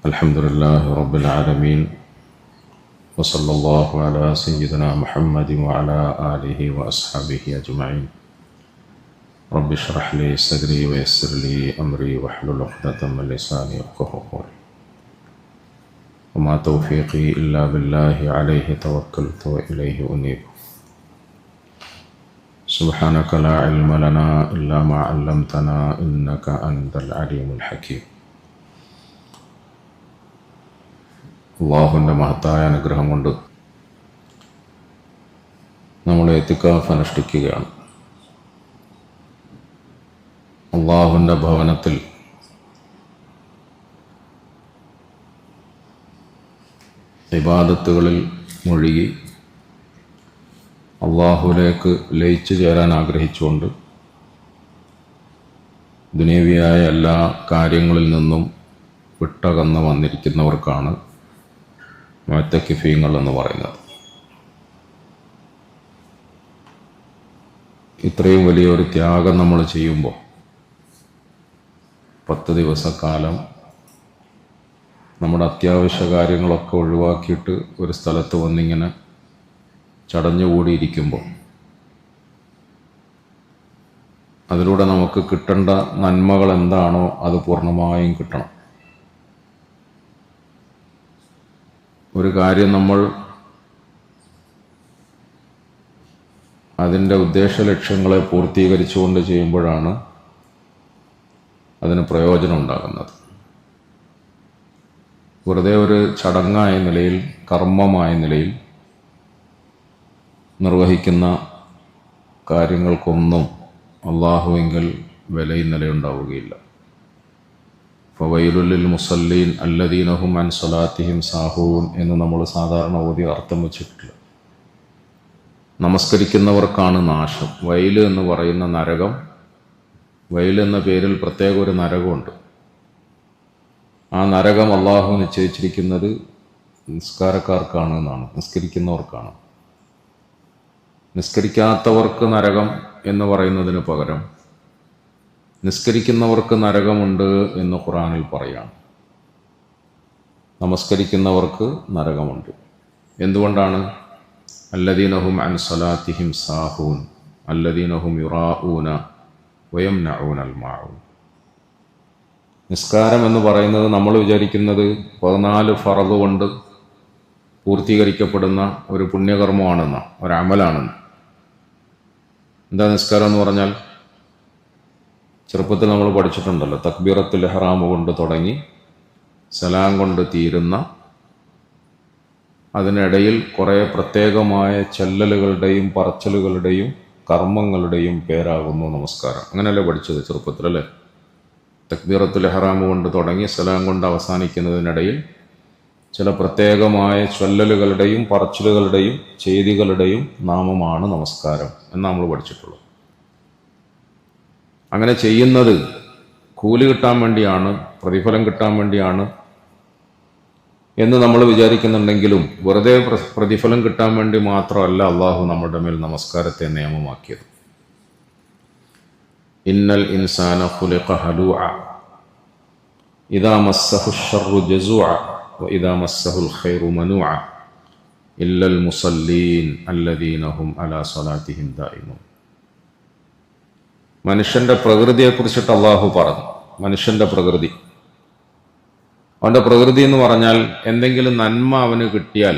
الحمد لله رب العالمين وصلى الله على سيدنا محمد وعلى آله وأصحابه أجمعين. رب اشرح لي صدري ويسر لي أمري واحلل عقدة من لساني يفقهوا قولي. وما توفيقي إلا بالله عليه توكلت وإليه أنيب. سبحانك لا علم لنا إلا ما علمتنا إنك أنت العليم الحكيم. അള്ളാഹുവിൻ്റെ മഹത്തായ അനുഗ്രഹം കൊണ്ട് നമ്മൾ ഇത്തിക്കാഫ് അനുഷ്ഠിക്കുകയാണ്. അള്ളാഹുവിൻ്റെ ഭവനത്തിൽ ഇബാദത്തുകളിൽ മുഴുകി അള്ളാഹുവിലേക്ക് ലയിച്ചു ചേരാൻ ആഗ്രഹിച്ചുകൊണ്ട് ദുനിയവിയായ എല്ലാ കാര്യങ്ങളിൽ നിന്നും വിട്ടകന്ന് വന്നിരിക്കുന്നവർക്കാണ് മുഅ്തകിഫീങ്ങൾ എന്ന് പറയുന്നത്. ഇത്രയും വലിയൊരു ത്യാഗം നമ്മൾ ചെയ്യുമ്പോൾ 10 ദിവസക്കാലം നമ്മുടെ അത്യാവശ്യ കാര്യങ്ങളൊക്കെ ഒഴിവാക്കിയിട്ട് ഒരു സ്ഥലത്ത് വന്നിങ്ങനെ ചടഞ്ഞുകൂടിയിരിക്കുമ്പോൾ അതിലൂടെ നമുക്ക് കിട്ടേണ്ട നന്മകൾ എന്താണോ അത് പൂർണ്ണമായും കിട്ടണം. ഒരു കാര്യം നമ്മൾ അതിൻ്റെ ഉദ്ദേശ ലക്ഷ്യങ്ങളെ പൂർത്തീകരിച്ചുകൊണ്ട് ചെയ്യുമ്പോഴാണ് അതിന് പ്രയോജനം ഉണ്ടാകുന്നത്. വെറുതെ ഒരു ചടങ്ങായ നിലയിൽ, കർമ്മമായ നിലയിൽ നിർവഹിക്കുന്ന കാര്യങ്ങൾക്കൊന്നും അള്ളാഹുവിങ്കൽ വിലയും നിലയുണ്ടാവുകയില്ല. ഫവൈലുൽ മുസല്ലീൻ അല്ലദീന ഹും അൻ സ്വലാത്തിഹിം സാഹൂൻ എന്ന് നമ്മൾ സാധാരണ ഓതി അർത്ഥം വച്ചിട്ടില്ല. നമസ്കരിക്കുന്നവർക്കാണ് നാശം. വൈല് എന്ന് പറയുന്ന നരകം, വൈൽ എന്ന പേരിൽ പ്രത്യേക ഒരു നരകമുണ്ട്. ആ നരകം അള്ളാഹു നിശ്ചയിച്ചിരിക്കുന്നത് നിസ്കാരക്കാർക്കാണ് എന്നാണ്, നിസ്കരിക്കുന്നവർക്കാണ്. നിസ്കരിക്കാത്തവർക്ക് നരകം എന്ന് പറയുന്നതിന് പകരം നിസ്കരിക്കുന്നവർക്ക് നരകമുണ്ട് എന്ന് ഖുർആനിൽ പറയാണ്. നമസ്കരിക്കുന്നവർക്ക് നരകമുണ്ട്. എന്തുകൊണ്ടാണ്? അല്ലദീനഹും അൻ സ്വലാത്തിഹിം സാഹൂൻ അല്ലദീനഹും യുറാഊന വയംനഊനൽ മാഊൻ. നിസ്കാരം എന്ന് പറയുന്നത് നമ്മൾ വിചാരിക്കുന്നത് 14 ഫറദ് കൊണ്ട് പൂർത്തീകരിക്കപ്പെടുന്ന ഒരു പുണ്യകർമ്മമാണെന്ന ഒരു അമലാണെന്ന്. എന്താ നിസ്കാരം എന്ന് പറഞ്ഞാൽ? ചെറുപ്പത്തിൽ നമ്മൾ പഠിച്ചിട്ടുണ്ടല്ലോ, തക്ബീറത്തുൽ ഇഹ്റാം കൊണ്ട് തുടങ്ങി സലാം കൊണ്ട് തീരുന്ന, അതിനിടയിൽ കുറേ പ്രത്യേകമായ ചെല്ലലുകളുടെയും പറച്ചലുകളുടെയും കർമ്മങ്ങളുടെയും പേരാകുന്നു നമസ്കാരം. അങ്ങനെയല്ലേ പഠിച്ചത് ചെറുപ്പത്തിലല്ലേ? തക്ബീറത്തുൽ ഇഹ്റാം കൊണ്ട് തുടങ്ങി സലാം കൊണ്ട് അവസാനിക്കുന്നതിനിടയിൽ ചില പ്രത്യേകമായ ചൊല്ലലുകളുടെയും പറച്ചിലുകളുടെയും ചെയ്തികളുടെയും നാമമാണ് നമസ്കാരം എന്ന് നമ്മൾ പഠിച്ചിട്ടുള്ളൂ. അങ്ങനെ ചെയ്യുന്നത് കൂലി കിട്ടാൻ വേണ്ടിയാണ്, പ്രതിഫലം കിട്ടാൻ വേണ്ടിയാണ് എന്ന് നമ്മൾ വിചാരിക്കുന്നുണ്ടെങ്കിലും വെറുതെ പ്രതിഫലം കിട്ടാൻ വേണ്ടി മാത്രമല്ല അള്ളാഹു നമ്മുടെ മേൽ നമസ്കാരത്തെ നിയമമാക്കിയത്. ഇന്നൽ ഇൻസാന ഖുലിഖ ഹലൂഅ ഇദാ മസ്സഹു ശർറു ജസൂഅ വഇദാ മസ്സഹുൽ ഖൈറു മനൂഅ ഇല്ലൽ മുസല്ലീൻ അല്ലദീന ഹും അലാ സ്വലാത്തിഹിം ദായിമൂൻ. മനുഷ്യൻ്റെ പ്രകൃതിയെക്കുറിച്ചിട്ട് അള്ളാഹു പറഞ്ഞു. മനുഷ്യൻ്റെ പ്രകൃതി, അവൻ്റെ പ്രകൃതി എന്ന് പറഞ്ഞാൽ എന്തെങ്കിലും നന്മ അവന് കിട്ടിയാൽ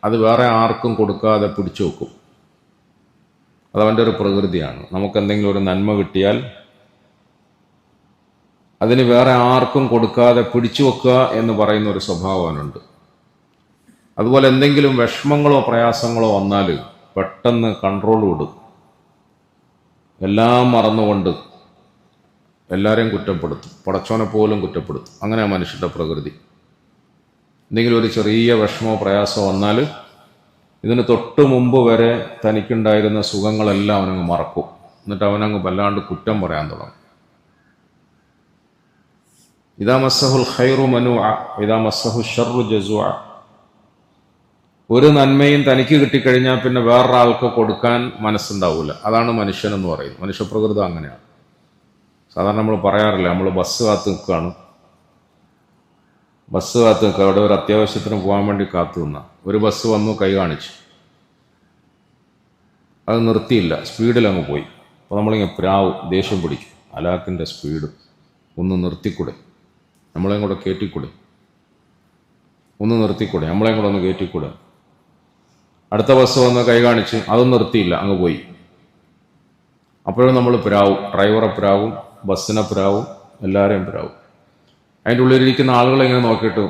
അത് വേറെ ആർക്കും കൊടുക്കാതെ പിടിച്ചു വെക്കും. അതവൻ്റെ ഒരു പ്രകൃതിയാണ്. നമുക്കെന്തെങ്കിലും ഒരു നന്മ കിട്ടിയാൽ അതിന് വേറെ ആർക്കും കൊടുക്കാതെ പിടിച്ചു വെക്കുക എന്ന് പറയുന്ന ഒരു സ്വഭാവം അവനുണ്ട്. അതുപോലെ എന്തെങ്കിലും വിഷമങ്ങളോ പ്രയാസങ്ങളോ വന്നാൽ പെട്ടെന്ന് കൺട്രോൾ വിടും. എല്ലാം മറന്നുകൊണ്ട് എല്ലാവരെയും കുറ്റപ്പെടുത്തും, പടച്ചോനെ പോലും കുറ്റപ്പെടുത്തും. അങ്ങനെ മനുഷ്യൻ്റെ പ്രകൃതി. എന്തെങ്കിലും ഒരു ചെറിയ വിഷമോ പ്രയാസമോ വന്നാൽ ഇതിന് തൊട്ട് മുമ്പ് വരെ തനിക്കുണ്ടായിരുന്ന സുഖങ്ങളെല്ലാം അവനങ്ങ് മറക്കും. എന്നിട്ട് അവനങ്ങ് വല്ലാണ്ട് കുറ്റം പറയാൻ തുടങ്ങും. ഇദാ മസ്സഹുൽ ഖൈറു മനൂഅ ഇദാ മസ്സഹു ശർറു ജസൂഅ. ഒരു നന്മയും തനിക്ക് കിട്ടിക്കഴിഞ്ഞാൽ പിന്നെ വേറൊരാൾക്ക് കൊടുക്കാൻ മനസ്സുണ്ടാവില്ല. അതാണ് മനുഷ്യനെന്ന് പറയുന്നത്. മനുഷ്യപ്രകൃതം അങ്ങനെയാണ്. സാധാരണ നമ്മൾ പറയാറില്ല, നമ്മൾ ബസ് കാത്ത് നിൽക്കുകയാണ്, ബസ് കാത്തു നിൽക്കുക. അവിടെ ഒരു അത്യാവശ്യത്തിന് പോകാൻ വേണ്ടി കാത്തു നിന്ന ഒരു ബസ് വന്നു, കൈ കാണിച്ചു. അത് നിർത്തിയില്ല, സ്പീഡിൽ അങ്ങ് പോയി. അപ്പോൾ നമ്മളിങ്ങനെ ദേഷ്യം പിടിക്കും. അലാക്കിൻ്റെ സ്പീഡ് ഒന്ന് നിർത്തിക്കൂടെ, നമ്മളെയും കൂടെ കയറ്റിക്കൂടെ, ഒന്ന് നിർത്തിക്കൂടെ, നമ്മളെയും കൂടെ ഒന്ന് കയറ്റിക്കൂടെ. അടുത്ത ബസ് വന്ന് കൈ കാണിച്ച്, അതും നിർത്തിയില്ല, അങ്ങ് പോയി. അപ്പോഴും നമ്മൾ ഡ്രൈവറെ പ്രാവും, ബസ്സിനെ പ്രാവും, എല്ലാവരെയും പ്രാവും. അതിൻ്റെ ഉള്ളിലിരിക്കുന്ന ആളുകളെ ഇങ്ങനെ നോക്കിയിട്ട്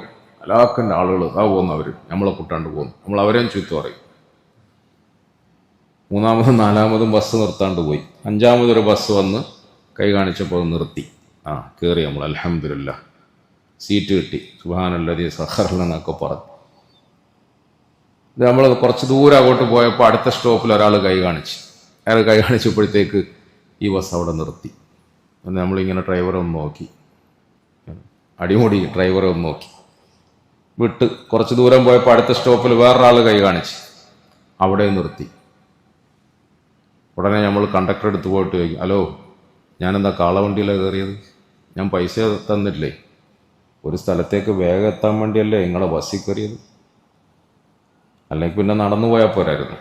അലാക്കിൻ്റെ ആളുകൾ പോകുന്നവർ നമ്മളെ കൂട്ടാണ്ട് പോകുന്നു. നമ്മൾ അവരെയും ചീത്ത പറയും. മൂന്നാമതും നാലാമതും ബസ് നിർത്താണ്ട് പോയി. അഞ്ചാമതൊരു ബസ് വന്ന് കൈ കാണിച്ചപ്പോൾ നിർത്തി. കയറി നമ്മൾ, അൽഹംദുലില്ലാ സീറ്റ് കിട്ടി, സുബ്ഹാനല്ലദീ സഖറലന്നൊക്കെ പറഞ്ഞു. ഇത് നമ്മൾ കുറച്ച് ദൂരം അങ്ങോട്ട് പോയപ്പോൾ അടുത്ത സ്റ്റോപ്പിൽ ഒരാൾ കൈ കാണിച്ച്. അയാൾ കൈ കാണിച്ചപ്പോഴത്തേക്ക് ഈ ബസ് അവിടെ നിർത്തി. നമ്മളിങ്ങനെ ഡ്രൈവറെ ഒന്ന് നോക്കി, അടിമുടി ഡ്രൈവറെ ഒന്ന് നോക്കി വിട്ട് കുറച്ച് ദൂരം പോയപ്പോൾ അടുത്ത സ്റ്റോപ്പിൽ വേറൊരാൾ കൈ കാണിച്ച്, അവിടെ നിർത്തി. ഉടനെ നമ്മൾ കണ്ടക്ടർ എടുത്ത് പോയിട്ട് ചോദിക്കും, ഹലോ, ഞാനെന്താ കാളവണ്ടിയിലാണ് കയറിയത്? ഞാൻ പൈസ തന്നിട്ടില്ലേ? ഒരു സ്ഥലത്തേക്ക് വേഗം എത്താൻ വേണ്ടിയല്ലേ നിങ്ങളെ ബസ്സിൽ കയറിയത്? അല്ലെങ്കിൽ പിന്നെ നടന്നു പോയാൽ പോരായിരുന്നു,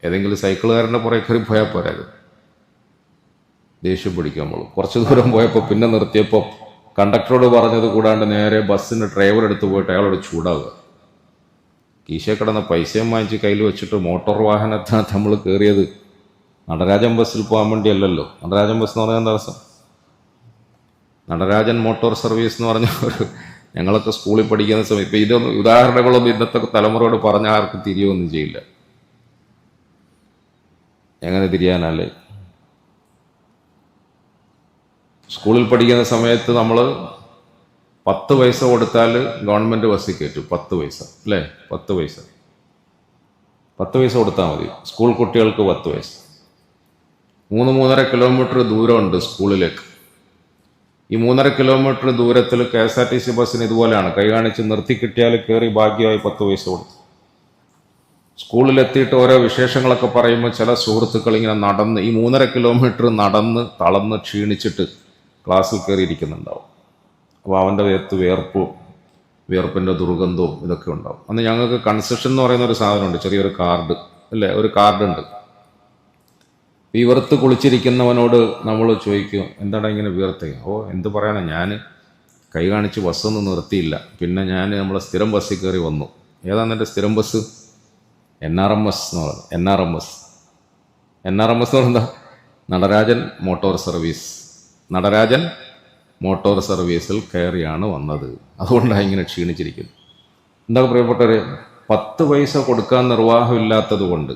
ഏതെങ്കിലും സൈക്കിളുകാരൻ്റെ പുറകെ കയറി പോയാൽ പോരായിരുന്നു. ദേഷ്യം പിടിക്കും നമ്മൾ. കുറച്ച് ദൂരം പോയപ്പോൾ പിന്നെ നിർത്തിയപ്പോൾ കണ്ടക്ടറോട് പറഞ്ഞത് കൂടാണ്ട് നേരെ ബസ്സിൻ്റെ ഡ്രൈവർ എടുത്ത് പോയിട്ട് അയാളോട് ചൂടാവുക. കീശയിൽ കിടന്ന പൈസയും വാങ്ങിച്ച് കയ്യിൽ വെച്ചിട്ട് മോട്ടോർ വാഹനത്തിനകത്ത് നമ്മൾ കയറിയത് നടരാജൻ ബസ്സിൽ പോകാൻ വേണ്ടിയല്ലല്ലോ. നടരാജൻ ബസ് എന്ന് പറഞ്ഞാൽ എന്താ രസം? നടരാജൻ മോട്ടോർ സർവീസ് എന്ന് പറഞ്ഞ ഞങ്ങളൊക്കെ സ്കൂളിൽ പഠിക്കുന്ന സമയത്ത് ഇപ്പം ഇതൊന്നും ഉദാഹരണങ്ങളൊന്നും ഇന്നത്തെ തലമുറയോട് പറഞ്ഞാൽ ആർക്കും തിരിയൊന്നും ചെയ്യില്ല. എങ്ങനെ തിരിയാനല്ലേ? സ്കൂളിൽ പഠിക്കുന്ന സമയത്ത് നമ്മൾ 10 പൈസ കൊടുത്താൽ ഗവൺമെൻറ് ബസ്സിൽ കയറ്റും. 10 പൈസ അല്ലേ? 10 പൈസ കൊടുത്താൽ മതി. സ്കൂൾ കുട്ടികൾക്ക് 10 പൈസ. 3-3.5 കിലോമീറ്റർ ദൂരമുണ്ട് സ്കൂളിലേക്ക്. ഈ 3.5 കിലോമീറ്റർ ദൂരത്തിൽ KSRTC ബസ്സിന് ഇതുപോലെയാണ്. കൈ കാണിച്ച് നിർത്തി കിട്ടിയാൽ കയറി, ഭാഗ്യമായി 10 പൈസ കൊടുത്തു. സ്കൂളിലെത്തിയിട്ട് ഓരോ വിശേഷങ്ങളൊക്കെ പറയുമ്പോൾ ചില സുഹൃത്തുക്കൾ ഇങ്ങനെ നടന്ന് ഈ 3.5 കിലോമീറ്റർ നടന്ന് തളർന്ന് ക്ഷീണിച്ചിട്ട് ക്ലാസ്സിൽ കയറിയിരിക്കുന്നുണ്ടാവും. അപ്പോൾ അവൻ്റെ ദേഹത്ത് വിയർപ്പിൻ്റെ ദുർഗന്ധവും ഇതൊക്കെ ഉണ്ടാവും. അന്ന് ഞങ്ങൾക്ക് കൺസെഷൻ എന്ന് പറയുന്ന ഒരു സാധനമുണ്ട്, ചെറിയൊരു കാർഡ് അല്ലേ, ഒരു കാർഡുണ്ട്. ഈ വിയർത്ത് കുളിച്ചിരിക്കുന്നവനോട് നമ്മൾ ചോദിക്കും, എന്താണ് ഇങ്ങനെ വിയർത്തേ? എന്ത് പറയാനാ, ഞാൻ കൈ കാണിച്ച് ബസ്സൊന്നും നിർത്തിയില്ല, പിന്നെ ഞാൻ നമ്മളെ സ്ഥിരം ബസ്സിൽ കയറി വന്നു. ഏതാണ് എൻ്റെ സ്ഥിരം ബസ്? NRMS എന്ന് പറയുന്നത്. NRMS എന്ന് പറയുന്നത് Natarajan motor service. Natarajan motor സർവീസിൽ കയറിയാണ് വന്നത്. അതുകൊണ്ടാണ് ഇങ്ങനെ ക്ഷീണിച്ചിരിക്കുന്നത്. എന്താ പ്രിയപ്പെട്ടവരെ, 10 പൈസ കൊടുക്കാൻ നിർവാഹമില്ലാത്തത് കൊണ്ട്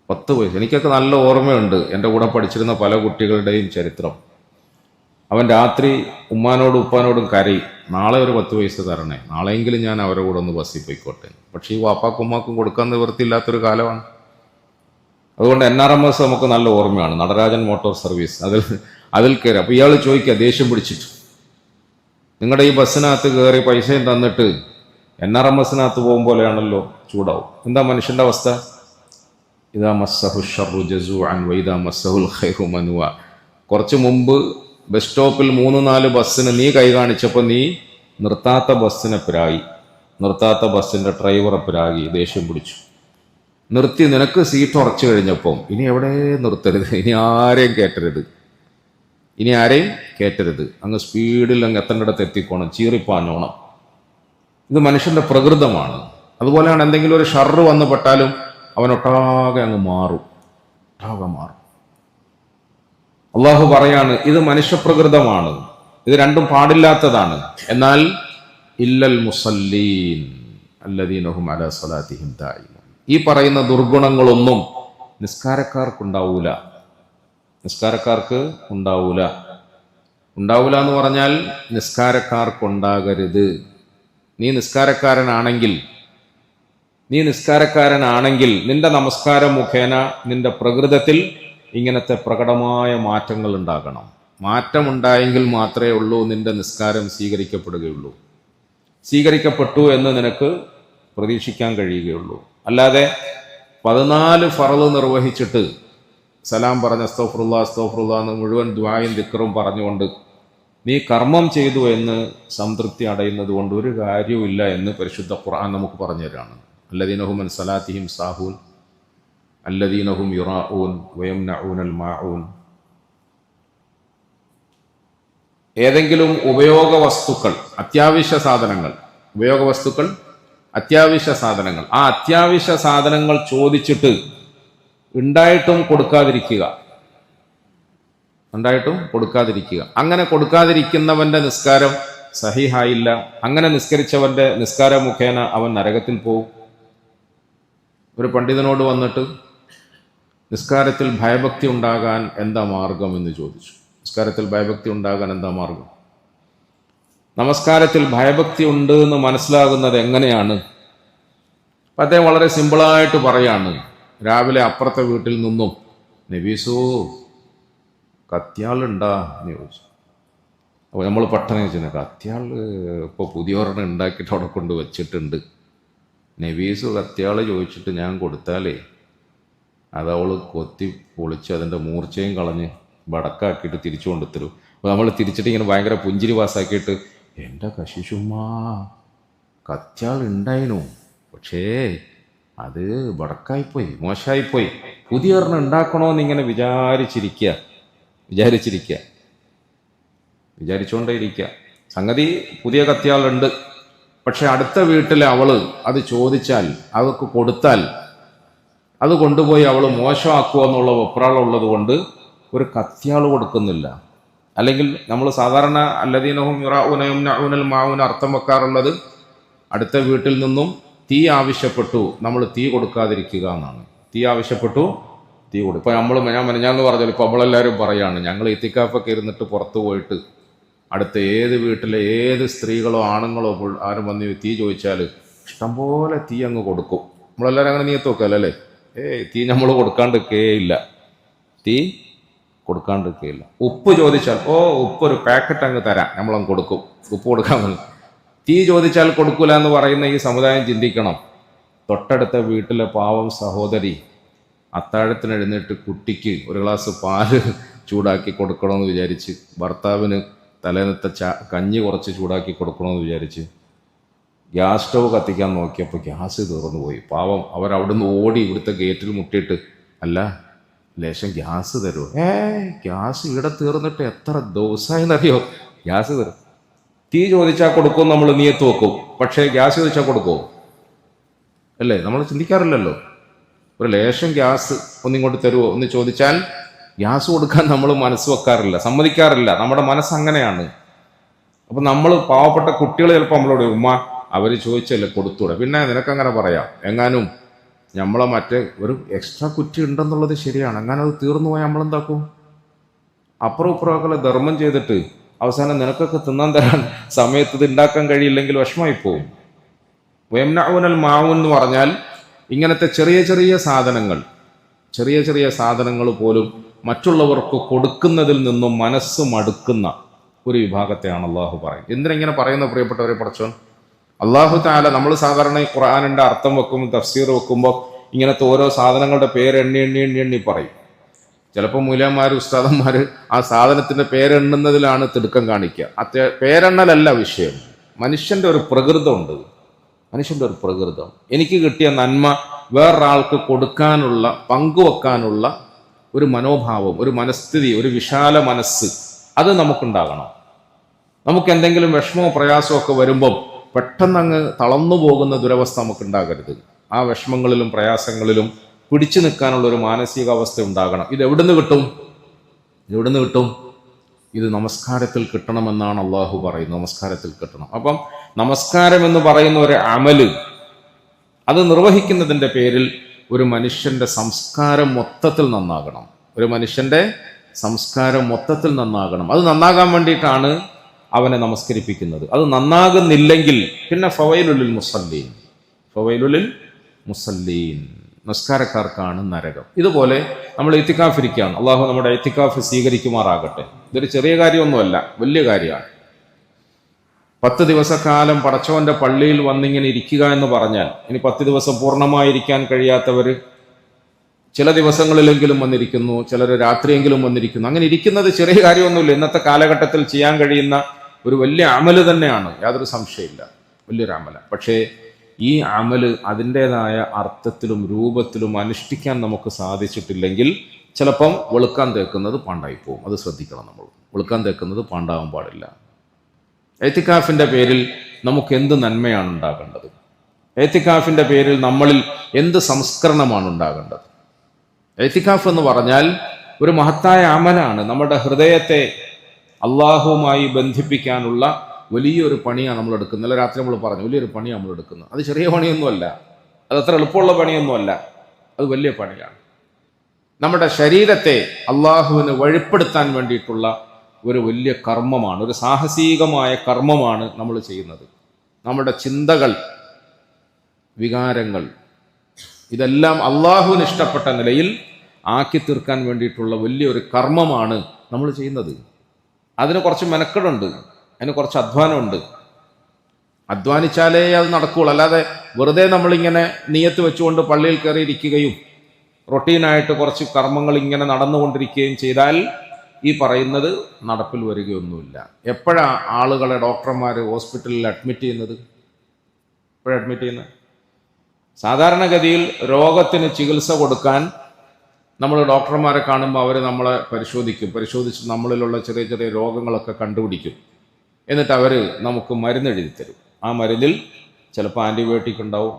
10 പൈസ. എനിക്കൊക്കെ നല്ല ഓർമ്മയുണ്ട് എൻ്റെ കൂടെ പഠിച്ചിരുന്ന പല കുട്ടികളുടെയും ചരിത്രം. അവൻ രാത്രി ഉമ്മാനോടും ഉപ്പാനോടും കരയും, നാളെ ഒരു 10 പൈസ തരണേ, നാളെയെങ്കിലും ഞാൻ അവരുടെ കൂടെ ഒന്ന് ബസ്സിൽ പോയിക്കോട്ടെ. പക്ഷേ ഈ വാപ്പാക്കും ഉമ്മാക്കും കൊടുക്കാൻ നിവൃത്തിയില്ലാത്തൊരു കാലമാണ്. അതുകൊണ്ട് NRMS നമുക്ക് നല്ല ഓർമ്മയാണ്. നടരാജൻ മോട്ടോർ സർവീസ് അതിൽ കയറി. അപ്പോൾ ഇയാൾ ചോദിക്കുക ദേഷ്യം പിടിച്ചിട്ട്, നിങ്ങളുടെ ഈ ബസ്സിനകത്ത് കയറി പൈസയും തന്നിട്ട് NRMSനകത്ത് പോകുമ്പോലെയാണല്ലോ, ചൂടാവും. എന്താ മനുഷ്യൻ്റെ അവസ്ഥ? ഇതാ മസ്സഹു ഷർറു ജസൂഅൻ വൈദാ മസ്സഹുൽ ഖൈറു മനുവ. കുറച്ച് മുമ്പ് ബസ് സ്റ്റോപ്പിൽ 3-4 ബസ്സിന് നീ കൈ കാണിച്ചപ്പോൾ നീ നിർത്താത്ത ബസ്സിനെ പ്രായി, നിർത്താത്ത ബസ്സിൻ്റെ ഡ്രൈവറെ പ്രാഗി, ദേഷ്യം പിടിച്ചു. നിർത്തി, നിനക്ക് സീറ്റ് ഉറച്ചു കഴിഞ്ഞപ്പം ഇനി എവിടെ നിർത്തരുത്, ഇനി ആരെയും കയറ്റരുത്, അങ്ങ് സ്പീഡിൽ അങ്ങ് എത്തേണ്ടിടത്ത് എത്തിക്കോണം, ചീറിപ്പാഞ്ഞോണം. ഇത് മനുഷ്യൻ്റെ പ്രകൃതമാണ്. അതുപോലെയാണ് എന്തെങ്കിലും ഒരു ഷർറ് വന്ന് പെട്ടാലും അവനൊട്ടാകെ അങ്ങ് മാറും. അള്ളാഹു പറയാണ്, ഇത് മനുഷ്യപ്രകൃതമാണ്, ഇത് രണ്ടും പാടില്ലാത്തതാണ്. എന്നാൽ ഇല്ലൽ മുസല്ലീൻ അല്ലദീന ഹും അലാ സ്വലാത്തിഹിം ദാഇമൂൻ. ഈ പറയുന്ന ദുർഗുണങ്ങളൊന്നും നിസ്കാരക്കാർക്ക് ഉണ്ടാവൂല എന്ന് പറഞ്ഞാൽ നിസ്കാരക്കാർക്കുണ്ടാകരുത്. നീ നിസ്കാരക്കാരനാണെങ്കിൽ നിന്റെ നമസ്കാരം മുഖേന നിന്റെ പ്രകൃതത്തിൽ ഇങ്ങനത്തെ പ്രകടമായ മാറ്റങ്ങൾ ഉണ്ടാകണം. മാറ്റമുണ്ടായെങ്കിൽ മാത്രമേ ഉള്ളൂ നിന്റെ നിസ്കാരം സ്വീകരിക്കപ്പെടുകയുള്ളൂ. സ്വീകരിക്കപ്പെട്ടു എന്ന് നിനക്ക് പ്രതീക്ഷിക്കാൻ കഴിയുകയുള്ളൂ. അല്ലാതെ 14 ഫർള് നിർവഹിച്ചിട്ട് സലാം പറഞ്ഞ അസ്തഗ്ഫിറുല്ലാ എന്ന് മുഴുവൻ ദുആയും ദിക്റും പറഞ്ഞുകൊണ്ട് നീ കർമ്മം ചെയ്തു എന്ന് സംതൃപ്തി അടയുന്നത് കൊണ്ട് ഒരു കാര്യവുമില്ല എന്ന് പരിശുദ്ധ ഖുർആൻ നമുക്ക് പറഞ്ഞു തരാണ്. അല്ലദീനഹും അൻ സലാത്തിഹിം സാഹൂൻ അല്ലദീനഹും യുറാഊൻ വയംനഊനൽ മാഊൻ. ഏതെങ്കിലും അത്യാവശ്യ സാധനങ്ങൾ ആ അത്യാവശ്യ സാധനങ്ങൾ ചോദിച്ചിട്ട് ഉണ്ടായിട്ടും കൊടുക്കാതിരിക്കുക. അങ്ങനെ കൊടുക്കാതിരിക്കുന്നവന്റെ നിസ്കാരം സഹിഹായില്ല. അങ്ങനെ നിസ്കരിച്ചവന്റെ നിസ്കാരം മുഖേന അവൻ നരകത്തിൽ പോകും. ഒരു പണ്ഡിതനോട് വന്നിട്ട് നിസ്കാരത്തിൽ ഭയഭക്തി ഉണ്ടാകാൻ എന്താ മാർഗം എന്ന് ചോദിച്ചു. നമസ്കാരത്തിൽ ഭയഭക്തി ഉണ്ട് എന്ന് മനസ്സിലാകുന്നത് എങ്ങനെയാണ്? അദ്ദേഹം വളരെ സിമ്പിളായിട്ട് പറയാണ്. രാവിലെ അപ്പുറത്തെ വീട്ടിൽ നിന്നും നബീസോ കത്തിയാളുണ്ടാ എന്ന് ചോദിച്ചു. അപ്പോൾ നമ്മൾ പെട്ടെന്ന് ചോദിച്ചു, കത്തിയാൾ ഇപ്പോൾ പുതിയൊരെണ്ണം ഉണ്ടാക്കിയിട്ട് അവിടെ കൊണ്ട് വെച്ചിട്ടുണ്ട്, നബീസു കത്തിയാൾ ചോദിച്ചിട്ട് ഞാൻ കൊടുത്താലേ അതവൾ കൊത്തി പൊളിച്ച് അതിൻ്റെ മൂർച്ചയും കളഞ്ഞ് വടക്കാക്കിയിട്ട് തിരിച്ചു കൊണ്ടുത്തരും. അപ്പോൾ നമ്മൾ തിരിച്ചിട്ട് ഇങ്ങനെ ഭയങ്കര പുഞ്ചിരി പാസ്സാക്കിയിട്ട്, എൻ്റെ കശിശുമ്മാ കത്തിയാൾ ഉണ്ടായിരുന്നു, പക്ഷേ അത് വടക്കായിപ്പോയി, മോശമായിപ്പോയി, പുതിയൊരെണ്ണം ഉണ്ടാക്കണമെന്ന് ഇങ്ങനെ വിചാരിച്ചുകൊണ്ടേയിരിക്കുക. സംഗതി പുതിയ കത്തിയാളുണ്ട്, പക്ഷെ അടുത്ത വീട്ടിലെ അവള് അത് ചോദിച്ചാൽ, അതൊക്കെ കൊടുത്താൽ അത് കൊണ്ടുപോയി അവൾ മോശമാക്കുക എന്നുള്ള വെപ്രാളുള്ളത് കൊണ്ട് ഒരു കത്തിയാൾ കൊടുക്കുന്നില്ല. അല്ലെങ്കിൽ നമ്മൾ സാധാരണ അല്ലദീനഹും യുറാഊന യംനഊനൽ മാഊന അർത്ഥം വെക്കാറുള്ളത് അടുത്ത വീട്ടിൽ നിന്നും തീ ആവശ്യപ്പെട്ടു, നമ്മൾ തീ കൊടുക്കാതിരിക്കുക എന്നാണ്. തീ ആവശ്യപ്പെട്ടു, തീ കൊടുക്കും. ഇപ്പം ഞാൻ മെനഞ്ഞാന്ന് പറഞ്ഞാൽ ഇപ്പോൾ നമ്മളെല്ലാവരും പറയാണ്, ഞങ്ങൾ ഇത്തിക്കാഫൊക്കെ ഇരുന്നിട്ട് പുറത്തു പോയിട്ട് അടുത്ത ഏത് വീട്ടിലെ ഏത് സ്ത്രീകളോ ആണുങ്ങളോ ആരും വന്ന് തീ ചോദിച്ചാൽ ഇഷ്ടംപോലെ തീ അങ്ങ് കൊടുക്കും. നമ്മളെല്ലാവരും അങ്ങനെ നീയത്ത് വെക്കല്ലേ? തീ നമ്മൾ കൊടുക്കാണ്ടിരിക്കുകയില്ല. ഉപ്പ് ചോദിച്ചാൽ ഉപ്പ് ഒരു പാക്കറ്റ് അങ്ങ് തരാം, നമ്മളങ്ങ് കൊടുക്കും. ഉപ്പ് കൊടുക്കാൻ മതി. തീ ചോദിച്ചാൽ കൊടുക്കൂല എന്ന് പറയുന്ന ഈ സമുദായം ചിന്തിക്കണം. തൊട്ടടുത്ത വീട്ടിലെ പാവം സഹോദരി അത്താഴത്തിന് എഴുന്നേറ്റ് കുട്ടിക്ക് ഒരു ഗ്ലാസ് പാല് ചൂടാക്കി കൊടുക്കണമെന്ന് വിചാരിച്ച്, ഭർത്താവിന് തലേന്നത്തെ കഞ്ഞി കുറച്ച് ചൂടാക്കി കൊടുക്കണമെന്ന് വിചാരിച്ച് ഗ്യാസ് സ്റ്റവ് കത്തിക്കാൻ നോക്കിയപ്പോൾ ഗ്യാസ് തീർന്നു പോയി. പാവം അവരവിടുന്ന് ഓടി ഇവിടുത്തെ ഗേറ്റിൽ മുട്ടിയിട്ട്, അല്ല ലേശം ഗ്യാസ് തരുമോ? ഗ്യാസ് ഇവിടെ തീർന്നിട്ട് എത്ര ദിവസമായെന്നറിയോ? ഗ്യാസ് തീർന്നു. തീ ചോദിച്ചാൽ കൊടുക്കും, നമ്മൾ നീയത്ത് വെക്കും. പക്ഷേ ഗ്യാസ് ചോദിച്ചാൽ കൊടുക്കുമോ? അല്ലേ? നമ്മൾ ചിന്തിക്കാറില്ലല്ലോ. ഒരു ലേശം ഗ്യാസ് ഒന്നിങ്ങോട്ട് തരുമോ എന്ന് ചോദിച്ചാൽ ഗ്യാസ് കൊടുക്കാൻ നമ്മൾ മനസ്സ് വെക്കാറില്ല, സമ്മതിക്കാറില്ല. നമ്മുടെ മനസ്സ് അങ്ങനെയാണ്. അപ്പം നമ്മൾ പാവപ്പെട്ട കുട്ടികൾ ചിലപ്പോൾ നമ്മളോട്, ഉമ്മ അവർ ചോദിച്ചല്ലേ കൊടുത്തൂടെ, പിന്നെ നിനക്കങ്ങനെ പറയാം, എങ്ങാനും നമ്മളെ മറ്റേ ഒരു എക്സ്ട്രാ കുറ്റി ഉണ്ടെന്നുള്ളത് ശരിയാണ്, അങ്ങനെ അത് തീർന്നു പോയാൽ നമ്മളെന്താക്കും? അപ്പുറം ഇപ്പുറമൊക്കെ ധർമ്മം ചെയ്തിട്ട് അവസാനം നിനക്കൊക്കെ തിന്നാൻ തരാൻ സമയത്ത് ഇത് ഉണ്ടാക്കാൻ കഴിയില്ലെങ്കിൽ വിഷമായി പോവും. വയംനഊനൽ മാഊൻ എന്ന് പറഞ്ഞാൽ ഇങ്ങനത്തെ ചെറിയ ചെറിയ സാധനങ്ങൾ പോലും മറ്റുള്ളവർക്ക് കൊടുക്കുന്നതിൽ നിന്നും മനസ്സ് മടുക്കുന്ന ഒരു വിഭാഗത്തെയാണ് അള്ളാഹു പറയുന്നത്. എന്തിനെങ്ങനെ പറയുന്ന പ്രിയപ്പെട്ടവരെ പടച്ചോൻ? അള്ളാഹു തആല, നമ്മൾ സാധാരണ ഈ ഖുർആനിന്റെ അർത്ഥം വെക്കുമ്പോൾ, തഫ്സീർ വെക്കുമ്പോൾ ഇങ്ങനത്തെ ഓരോ സാധനങ്ങളുടെ പേര് എണ്ണി പറയും. ചിലപ്പോൾ മൂലന്മാർ ഉസ്താദന്മാർ ആ സാധനത്തിന്റെ പേരെണ്ണുന്നതിലാണ് തിടുക്കം കാണിക്കുക. പേരെണ്ണലല്ല വിഷയം. മനുഷ്യന്റെ ഒരു പ്രകൃതമുണ്ട്. എനിക്ക് കിട്ടിയ നന്മ വേറൊരാൾക്ക് കൊടുക്കാനുള്ള, പങ്കുവെക്കാനുള്ള ഒരു മനോഭാവം, ഒരു മനസ്ഥിതി, ഒരു വിശാല മനസ്സ് അത് നമുക്കുണ്ടാകണം. നമുക്ക് എന്തെങ്കിലും വിഷമമോ പ്രയാസമോ ഒക്കെ വരുമ്പം പെട്ടെന്ന് അങ്ങ് തളർന്നു പോകുന്ന ദുരവസ്ഥ നമുക്കുണ്ടാകരുത്. ആ വിഷമങ്ങളിലും പ്രയാസങ്ങളിലും പിടിച്ചു നിൽക്കാനുള്ള ഒരു മാനസികാവസ്ഥ ഉണ്ടാകണം. ഇത് എവിടുന്ന് കിട്ടും? ഇത് നമസ്കാരത്തിൽ കിട്ടണമെന്നാണ് അള്ളാഹു പറയുന്നത്. നമസ്കാരത്തിൽ കിട്ടണം. അപ്പം നമസ്കാരം എന്ന് പറയുന്ന ഒരു അമല്, അത് നിർവഹിക്കുന്നതിൻ്റെ പേരിൽ ഒരു മനുഷ്യന്റെ സംസ്കാരം മൊത്തത്തിൽ നന്നാകണം. അത് നന്നാകാൻ വേണ്ടിയിട്ടാണ് അവനെ നമസ്കരിപ്പിക്കുന്നത്. അത് നന്നാകുന്നില്ലെങ്കിൽ പിന്നെ ഫവൈലുലിൽ മുസല്ലീൻ, നമസ്കാരക്കാർക്കാണ് നരകം. ഇതുപോലെ നമ്മൾ ഇത്തിക്കാഫ് ഇരിക്കുകയാണ്. അള്ളാഹു നമ്മുടെ ഇത്തിക്കാഫ് സ്വീകരിക്കുമാറാകട്ടെ. ഇതൊരു ചെറിയ കാര്യമൊന്നുമല്ല, വലിയ കാര്യമാണ്. 10 ദിവസക്കാലം പടച്ചവന്റെ പള്ളിയിൽ വന്നിങ്ങനെ ഇരിക്കുക എന്ന് പറഞ്ഞാൽ, ഇനി 10 ദിവസം പൂർണ്ണമായിരിക്കാൻ കഴിയാത്തവർ ചില ദിവസങ്ങളിലെങ്കിലും വന്നിരിക്കുന്നു, ചിലർ രാത്രിയെങ്കിലും വന്നിരിക്കുന്നു. അങ്ങനെ ഇരിക്കുന്നത് ചെറിയ കാര്യമൊന്നുമില്ല. ഇന്നത്തെ കാലഘട്ടത്തിൽ ചെയ്യാൻ കഴിയുന്ന ഒരു വലിയ അമല് തന്നെയാണ്, യാതൊരു സംശയമില്ല, വലിയൊരു അമല. പക്ഷേ ഈ അമല് അതിൻ്റെതായ അർത്ഥത്തിലും രൂപത്തിലും അനുഷ്ഠിക്കാൻ നമുക്ക് സാധിച്ചിട്ടില്ലെങ്കിൽ ചിലപ്പം വെളുക്കാൻ തേക്കുന്നത് പാണ്ടായി പോകും. അത് ശ്രദ്ധിക്കണം. നമ്മൾ വെളുക്കാൻ തേക്കുന്നത് പാണ്ടാവാൻ പാടില്ല. എത്തിക്കാഫിൻ്റെ പേരിൽ നമുക്ക് എന്ത് നന്മയാണ് ഉണ്ടാകേണ്ടത്? എത്തിക്കാഫിൻ്റെ പേരിൽ നമ്മളിൽ എന്ത് സംസ്കരണമാണ് ഉണ്ടാകേണ്ടത്? എത്തിക്കാഫ് എന്ന് പറഞ്ഞാൽ ഒരു മഹത്തായ അമലാണ്. നമ്മുടെ ഹൃദയത്തെ അള്ളാഹുവുമായി ബന്ധിപ്പിക്കാനുള്ള വലിയൊരു പണിയാണ് നമ്മൾ എടുക്കുന്നത്. ഇന്നലെ രാത്രി നമ്മൾ പറഞ്ഞു, വലിയൊരു പണിയാണ് നമ്മൾ എടുക്കുന്നത്. അത് ചെറിയ പണിയൊന്നുമല്ല, അത് അത്ര എളുപ്പമുള്ള പണിയൊന്നുമല്ല, അത് വലിയ പണിയാണ്. നമ്മുടെ ശരീരത്തെ അള്ളാഹുവിന് വഴിപ്പെടുത്താൻ വേണ്ടിയിട്ടുള്ള ഒരു വലിയ കർമ്മമാണ്, ഒരു സാഹസികമായ കർമ്മമാണ് നമ്മൾ ചെയ്യുന്നത്. നമ്മുടെ ചിന്തകൾ, വികാരങ്ങൾ, ഇതെല്ലാം അള്ളാഹുവിന് ഇഷ്ടപ്പെട്ട നിലയിൽ ആക്കി തീർക്കാൻ വേണ്ടിയിട്ടുള്ള വലിയൊരു കർമ്മമാണ് നമ്മൾ ചെയ്യുന്നത്. അതിന് കുറച്ച് മെനക്കെടുണ്ട്, അതിന് കുറച്ച് അധ്വാനമുണ്ട്. അധ്വാനിച്ചാലേ അത് നടക്കുകയുള്ളൂ. അല്ലാതെ വെറുതെ നമ്മളിങ്ങനെ നിയത്ത് വെച്ചുകൊണ്ട് പള്ളിയിൽ കയറി ഇരിക്കുകയും റൊട്ടീനായിട്ട് കുറച്ച് കർമ്മങ്ങൾ ഇങ്ങനെ നടന്നുകൊണ്ടിരിക്കുകയും ചെയ്താൽ ഈ പറയുന്നത് നടപ്പിൽ വരികയൊന്നുമില്ല. എപ്പോഴാണ് ആളുകളെ ഡോക്ടർമാർ ഹോസ്പിറ്റലിൽ അഡ്മിറ്റ് ചെയ്യുന്നത്? എപ്പോഴാണ് അഡ്മിറ്റ് ചെയ്യുന്നത്? സാധാരണഗതിയിൽ രോഗത്തിന് ചികിത്സ കൊടുക്കാൻ നമ്മൾ ഡോക്ടർമാരെ കാണുമ്പോൾ അവർ നമ്മളെ പരിശോധിച്ച് നമ്മളിലുള്ള ചെറിയ ചെറിയ രോഗങ്ങളൊക്കെ കണ്ടുപിടിക്കും. എന്നിട്ട് അവർ നമുക്ക് മരുന്ന് എഴുതി തരും. ആ മരുന്നിൽ ചിലപ്പോൾ ആൻറ്റിബയോട്ടിക് ഉണ്ടാവും,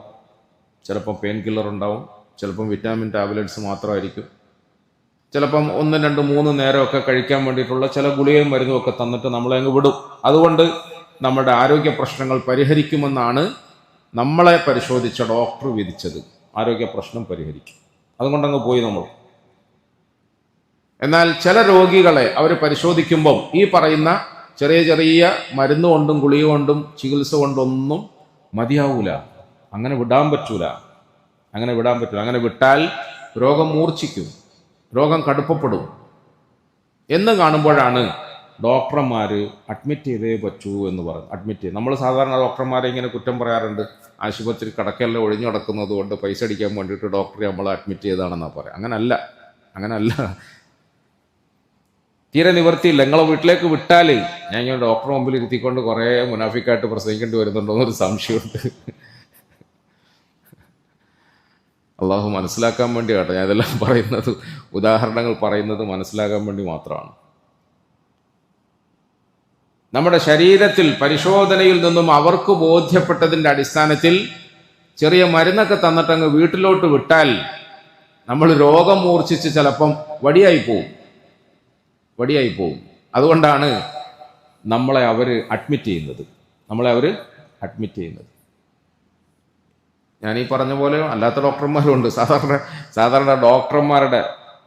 ചിലപ്പം പെയിൻ കില്ലർ ഉണ്ടാവും, ചിലപ്പം വിറ്റാമിൻ ടാബ്ലറ്റ്സ് മാത്രമായിരിക്കും, ചിലപ്പം 1, 2, 3 നേരമൊക്കെ കഴിക്കാൻ വേണ്ടിയിട്ടുള്ള ചില ഗുളികയും മരുന്നും ഒക്കെ തന്നിട്ട് നമ്മളെ അങ്ങ് വിടും. അതുകൊണ്ട് നമ്മുടെ ആരോഗ്യ പ്രശ്നങ്ങൾ പരിഹരിക്കുമെന്നാണ് നമ്മളെ പരിശോധിച്ച ഡോക്ടർ വിധിച്ചത്. ആരോഗ്യ പ്രശ്നം പരിഹരിക്കും, അതുകൊണ്ടങ്ങ് പോയി നമ്മൾ. എന്നാൽ ചില രോഗികളെ അവർ പരിശോധിക്കുമ്പം ഈ പറയുന്ന ചെറിയ ചെറിയ മരുന്ന് കൊണ്ടും ഗുളിക കൊണ്ടും ചികിത്സ കൊണ്ടൊന്നും മതിയാവൂല. അങ്ങനെ വിടാൻ പറ്റൂല. അങ്ങനെ വിട്ടാൽ രോഗം മൂർച്ഛിക്കും, രോഗം കടുപ്പപ്പെടും എന്ന് കാണുമ്പോഴാണ് ഡോക്ടർമാർ അഡ്മിറ്റ് ചെയ്തേ പറ്റൂ എന്ന് പറഞ്ഞു. അഡ്മിറ്റ് ചെയ്ത് നമ്മൾ സാധാരണ ഡോക്ടർമാരെ ഇങ്ങനെ കുറ്റം പറയാറുണ്ട്. ആശുപത്രി കടക്കെല്ലാം ഒഴിഞ്ഞു കിടക്കുന്നത് കൊണ്ട് പൈസ അടിക്കാൻ വേണ്ടിയിട്ട് ഡോക്ടറെ നമ്മളെ അഡ്മിറ്റ് ചെയ്താണെന്നാണ് പറയാം. അങ്ങനല്ല. തീരെ നിവർത്തിയില്ല. നിങ്ങളെ വീട്ടിലേക്ക് വിട്ടാൽ ഞാൻ ഇങ്ങനെ ഡോക്ടറെ മുമ്പിൽ ഇരുത്തിക്കൊണ്ട് കുറേ മുനാഫിക്കായിട്ട് പ്രസംഗിക്കേണ്ടി വരുന്നുണ്ടോ എന്നൊരു സംശയമുണ്ട്. അള്ളാഹു മനസ്സിലാക്കാൻ വേണ്ടി കേട്ടോ ഞാൻ ഇതെല്ലാം പറയുന്നത്, ഉദാഹരണങ്ങൾ പറയുന്നത് മനസ്സിലാക്കാൻ വേണ്ടി മാത്രമാണ്. നമ്മുടെ ശരീരത്തിൽ പരിശോധനയിൽ നിന്നും അവർക്ക് ബോധ്യപ്പെട്ടതിൻ്റെ അടിസ്ഥാനത്തിൽ ചെറിയ മരുന്നൊക്കെ തന്നിട്ടങ്ങ് വീട്ടിലോട്ട് വിട്ടാൽ നമ്മൾ രോഗം മൂർച്ഛിച്ച് ചിലപ്പം വടിയായി പോവും. അതുകൊണ്ടാണ് നമ്മളെ അവർ അഡ്മിറ്റ് ചെയ്യുന്നത്. ഞാനീ പറഞ്ഞ പോലെ അല്ലാത്ത ഡോക്ടർമാരും ഉണ്ട്. സാധാരണ ഡോക്ടർമാരുടെ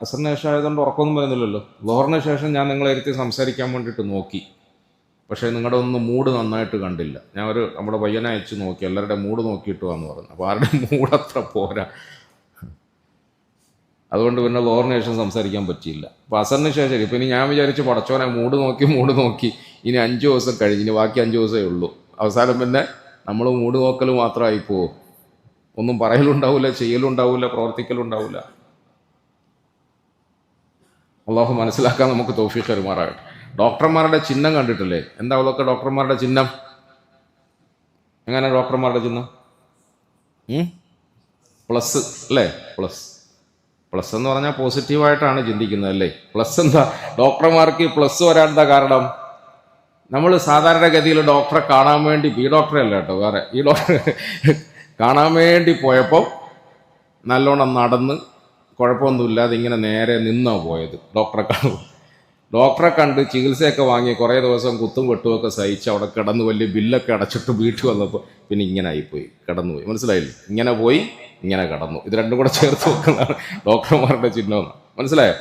അസറിന് ശേഷം ആയതുകൊണ്ട് ഉറക്കമൊന്നും വരുന്നില്ലല്ലോ. ലോറിന് ശേഷം ഞാൻ നിങ്ങളെ ഇരുത്തി സംസാരിക്കാൻ വേണ്ടിയിട്ട് നോക്കി, പക്ഷേ നിങ്ങളുടെ ഒന്നും മൂഡ് നന്നായിട്ട് കണ്ടില്ല. ഞാൻ നമ്മുടെ പയ്യനെ അയച്ചു നോക്കി, എല്ലാവരുടെ മൂഡ് നോക്കിയിട്ട് വന്ന് പറഞ്ഞു. അപ്പോൾ ആരുടെ മൂഡ് അത്ര പോരാ, അതുകൊണ്ട് പിന്നെ ലോറിന് ശേഷം സംസാരിക്കാൻ പറ്റിയില്ല. അപ്പോൾ അസറിന് ശേഷം ഇപ്പം ഇനി ഞാൻ വിചാരിച്ചു പടച്ചോനെ മൂഡ് നോക്കി ഇനി 5 ദിവസം കഴിഞ്ഞ്, ഇനി ബാക്കി 5 ദിവസമേ ഉള്ളൂ. അവസാനം പിന്നെ നമ്മൾ മൂഡ് നോക്കൽ മാത്രമായി പോവും. ഒന്നും പറയലുണ്ടാവില്ല, ചെയ്യലുണ്ടാവില്ല, പ്രവർത്തിക്കലുണ്ടാവില്ല. അള്ളാഹു മനസ്സിലാക്കാൻ നമുക്ക് തൗഫീഖ് തരുമാറാകട്ടെ. ഡോക്ടർമാരുടെ ചിഹ്നം കണ്ടിട്ടില്ലേ? എന്താ അവളൊക്കെ ഡോക്ടർമാരുടെ ചിഹ്നം? എങ്ങനെ ഡോക്ടർമാരുടെ ചിഹ്നം? പ്ലസ് അല്ലേ? പ്ലസ് എന്ന് പറഞ്ഞാൽ പോസിറ്റീവായിട്ടാണ് ചിന്തിക്കുന്നത് അല്ലേ? പ്ലസ് എന്താ? ഡോക്ടർമാർക്ക് പ്ലസ് വരാൻ എന്താ കാരണം? നമ്മൾ സാധാരണഗതിയിൽ ഡോക്ടറെ കാണാൻ വേണ്ടി, ഈ ഡോക്ടറെ അല്ല കേട്ടോ, വേറെ ഈ ഡോക്ടറെ കാണാൻ വേണ്ടി പോയപ്പോൾ നല്ലോണം നടന്ന് കുഴപ്പമൊന്നുമില്ലാതെ ഇങ്ങനെ നേരെ നിന്നാ പോയത്. ഡോക്ടറെ കണ്ട് ചികിത്സയൊക്കെ വാങ്ങി കുറേ ദിവസം കുത്തും വെട്ടുമൊക്കെ സഹിച്ച് അവിടെ കിടന്ന് വലിയ ബില്ലൊക്കെ അടച്ചിട്ട് വീട്ടിൽ വന്നപ്പോൾ പിന്നെ ഇങ്ങനെ ആയിപ്പോയി, കിടന്നുപോയി. മനസ്സിലായില്ലേ? ഇങ്ങനെ പോയി ഇങ്ങനെ കിടന്നു. ഇത് രണ്ടും കൂടെ ചേർത്ത് വെക്കുന്നതാണ് ഡോക്ടർമാരുടെ ചിഹ്നം. മനസ്സിലായോ?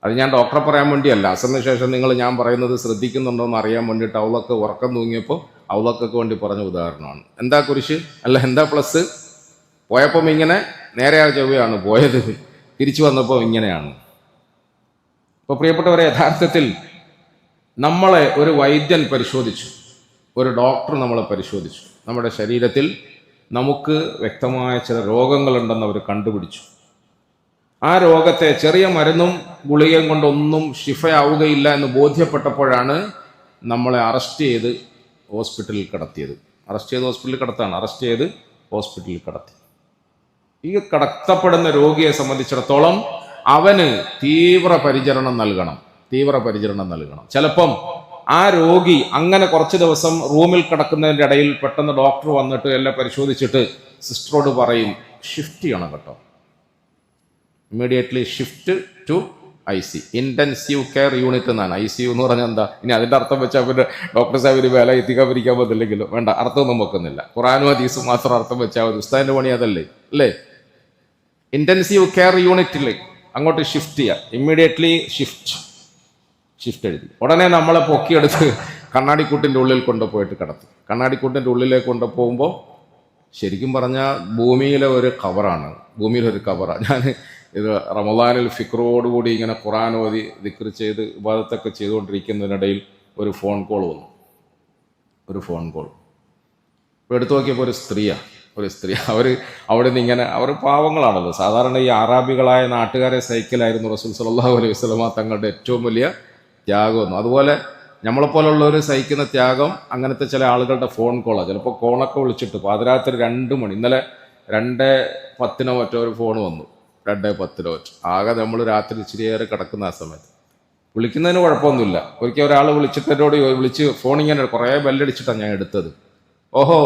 അത് ഞാൻ ഡോക്ടറെ പറയാൻ വേണ്ടിയല്ല, അസറിന് ശേഷം നിങ്ങൾ ഞാൻ പറയുന്നത് ശ്രദ്ധിക്കുന്നുണ്ടോ എന്ന് അറിയാൻ വേണ്ടിയിട്ട് അവളൊക്കെ ഉറക്കം തൂങ്ങിയപ്പോൾ അവളൊക്കെ വേണ്ടി പറഞ്ഞ ഉദാഹരണമാണ്. എന്താ കുരിശ് അല്ല എന്താ പ്ലസ്? പോയപ്പം ഇങ്ങനെ നേരെ ചൊവ്വയാണ് പോയത്, തിരിച്ചു വന്നപ്പോൾ ഇങ്ങനെയാണ്. അപ്പോൾ പ്രിയപ്പെട്ടവരെ, യഥാർത്ഥത്തിൽ നമ്മളെ ഒരു വൈദ്യൻ പരിശോധിച്ചു, ഒരു ഡോക്ടർ നമ്മളെ പരിശോധിച്ചു. നമ്മുടെ ശരീരത്തിൽ നമുക്ക് വ്യക്തമായ ചില രോഗങ്ങളുണ്ടെന്ന് അവർ കണ്ടുപിടിച്ചു. ആ രോഗത്തെ ചെറിയ മരുന്നും ഗുളികയും കൊണ്ടൊന്നും ശിഫയാവുകയില്ല എന്ന് ബോധ്യപ്പെട്ടപ്പോഴാണ് നമ്മളെ അറസ്റ്റ് ചെയ്ത് ഹോസ്പിറ്റലിൽ കിടത്തിയത്. അറസ്റ്റ് ചെയ്ത് ഹോസ്പിറ്റലിൽ കിടത്തി. ഈ കടത്തപ്പെടുന്ന രോഗിയെ സംബന്ധിച്ചിടത്തോളം അവന് തീവ്ര പരിചരണം നൽകണം. ചിലപ്പം ആ രോഗി അങ്ങനെ കുറച്ച് ദിവസം റൂമിൽ കിടക്കുന്നതിൻ്റെ ഇടയിൽ പെട്ടെന്ന് ഡോക്ടർ വന്നിട്ട് എല്ലാം പരിശോധിച്ചിട്ട് സിസ്റ്ററോട് പറയും, ഷിഫ്റ്റ് ചെയ്യണം കേട്ടോ, immediately shift to IC, intensive care unit എന്നാണ്. ICU എന്ന് പറഞ്ഞാൽ എന്താ? ഇനി അതിൻ്റെ അർത്ഥം വെച്ചാൽ പിന്നെ ഡോക്ടർ സാഹിബിന് വേല എത്തിക്കാതിരിക്കാൻ പറ്റില്ലെങ്കിലും വേണ്ട, അർത്ഥമൊന്നും വെക്കുന്നില്ല. ഖുറാനും ഹദീസും മാത്രം അർത്ഥം വെച്ചാൽ മതി. ഉസ്താദിന്റെ പണി അതല്ലേ അല്ലേ? ഇന്റൻസീവ് കെയർ യൂണിറ്റിൽ അങ്ങോട്ട് ഷിഫ്റ്റ് ചെയ്യുക. ഇമ്മീഡിയറ്റ്ലി ഷിഫ്റ്റ് എഴുതി ഉടനെ നമ്മളെ പൊക്കിയെടുത്ത് കണ്ണാടിക്കൂട്ടിൻ്റെ ഉള്ളിൽ കൊണ്ടുപോയിട്ട് കിടത്തും. കണ്ണാടിക്കൂട്ടിൻ്റെ ഉള്ളിലേക്ക് കൊണ്ടുപോകുമ്പോൾ ശരിക്കും പറഞ്ഞാൽ ഭൂമിയിലെ ഒരു കവറാണ്. ഞാൻ ഇത് റമദാനിൽ ഫിക്രോടുകൂടി ഇങ്ങനെ ഖുർആൻ ഓതി ദിക്ർ ചെയ്ത് ഇബാദത്തൊക്കെ ചെയ്തുകൊണ്ടിരിക്കുന്നതിനിടയിൽ ഒരു ഫോൺ കോൾ വന്നു. ഇപ്പോൾ എടുത്തു നോക്കിയപ്പോൾ ഒരു സ്ത്രീ അവർ അവിടെ നിന്ന് ഇങ്ങനെ, അവർ പാവങ്ങളാണല്ലോ. സാധാരണ ഈ അറാബികളായ നാട്ടുകാരെ സൈക്കിളായിരുന്നു റസൂൽ സല്ലല്ലാഹു അലൈഹി വസല്ലമ തങ്ങളുടെ ഏറ്റവും വലിയ ത്യാഗമൊന്നും. അതുപോലെ നമ്മളെപ്പോലുള്ളവർ സഹിക്കുന്ന ത്യാഗം അങ്ങനത്തെ ചില ആളുകളുടെ ഫോൺ കോളാണ്. ചിലപ്പോൾ കോളൊക്കെ വിളിച്ചിട്ട് പാതിരാത്രി 2 മണി, ഇന്നലെ 2:10 മറ്റോ ഒരു ഫോൺ വന്നു, 2:10 മറ്റോ. ആകെ നമ്മൾ രാത്രി ഇച്ചിരിയേറെ കിടക്കുന്ന ആ സമയത്ത് വിളിക്കുന്നതിന് കുഴപ്പമൊന്നുമില്ല. ഒരിക്കൽ ഒരാൾ വിളിച്ചിട്ട് എന്നോട് വിളിച്ച് ഫോൺ ഇങ്ങനെ കുറേ ബെല്ലടിച്ചിട്ടാണ് ഞാൻ എടുത്തത്. ഓഹോ,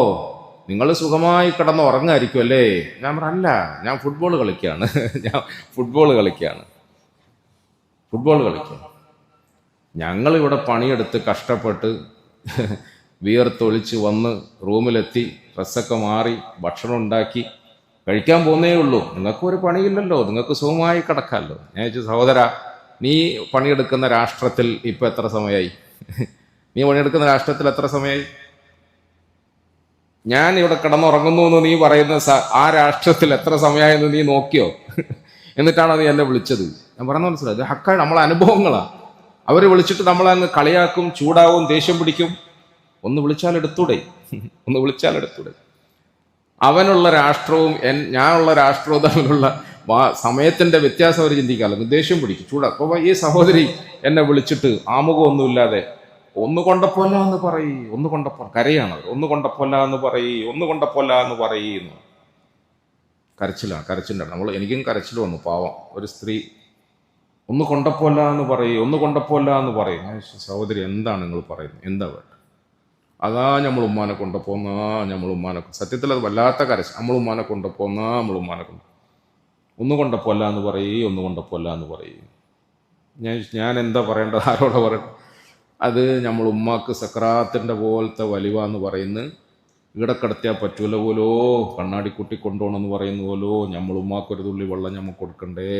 നിങ്ങൾ സുഖമായി കിടന്ന് ഉറങ്ങായിരിക്കും അല്ലേ? ഞാൻ പറഞ്ഞല്ല, ഞാൻ ഫുട്ബോൾ കളിക്കുകയാണ്. ഞങ്ങളിവിടെ പണിയെടുത്ത് കഷ്ടപ്പെട്ട് വിയർത്തൊളിച്ച് വന്ന് റൂമിലെത്തി, ഡ്രസ്സൊക്കെ മാറി, ഭക്ഷണം ഉണ്ടാക്കി കഴിക്കാൻ പോകുന്നേ ഉള്ളൂ. നിങ്ങൾക്കൊരു പണിയില്ലല്ലോ, നിങ്ങൾക്ക് സുഖമായി കിടക്കാമല്ലോ. ഞാൻ ചോദിച്ചു, സഹോദര, നീ പണിയെടുക്കുന്ന രാഷ്ട്രത്തിൽ ഇപ്പം എത്ര സമയമായി? ഞാൻ ഇവിടെ കിടന്നുറങ്ങുന്നു എന്ന് നീ പറയുന്ന ആ രാഷ്ട്രത്തിൽ എത്ര സമയമായെന്ന് നീ നോക്കിയോ? എന്നിട്ടാണ് നീ എന്നെ വിളിച്ചത്. ഞാൻ പറഞ്ഞ മനസ്സിലായി, ഇത് ഹക്കാണ്, നമ്മളെ അനുഭവങ്ങളാണ്. അവർ വിളിച്ചിട്ട് നമ്മളങ്ങ് കളിയാക്കും, ചൂടാവും, ദേഷ്യം പിടിക്കും. ഒന്ന് വിളിച്ചാൽ എടുത്തൂടെ? അവനുള്ള രാഷ്ട്രവും ഞാനുള്ള രാഷ്ട്രവും തമ്മിലുള്ള സമയത്തിന്റെ വ്യത്യാസം അവർ ചിന്തിക്കാമല്ലോ. ദേഷ്യം പിടിക്കും, ചൂടാക്കും. അപ്പോൾ ഈ സഹോദരി എന്നെ വിളിച്ചിട്ട് ആമുഖമൊന്നുമില്ലാതെ ഒന്ന് കൊണ്ടപ്പോല്ല എന്ന് പറയും, കരയാണ്. ഒന്ന് കൊണ്ടപ്പോല്ല എന്ന് പറയുന്നു. കരച്ചിലാണ്. എനിക്കും കരച്ചിൽ വന്നു. പാവം ഒരു സ്ത്രീ ഒന്ന് കൊണ്ടപ്പോല്ല എന്ന് പറയും. സഹോദരി, എന്താണ് നിങ്ങൾ പറയുന്നത്? എന്താ വേണ്ട? അതാ നമ്മൾ ഉമ്മാനെ കൊണ്ടുപോകുന്ന സത്യത്തിൽ അത് വല്ലാത്ത കരച്ചിൽ. നമ്മൾ ഉമ്മാനെ കൊണ്ടുപോകുന്ന ഒന്ന് കൊണ്ടപ്പോല്ല എന്ന് പറയും. ഞാൻ എന്താ പറയേണ്ടത്? ആരോടെ പറയണം? അത് നമ്മൾ ഉമ്മാക്ക് സക്രാത്തിൻ്റെ പോലത്തെ വലിവാന്ന് പറയുന്നത്. ഇവിടെ കിടത്തിയാൽ പറ്റൂല പോലോ, കണ്ണാടിക്കുട്ടി കൊണ്ടുപോകണമെന്ന് പറയുന്ന പോലോ, നമ്മൾ ഉമ്മാക്കൊരു തുള്ളി വെള്ളം നമുക്ക് കൊടുക്കണ്ടേ,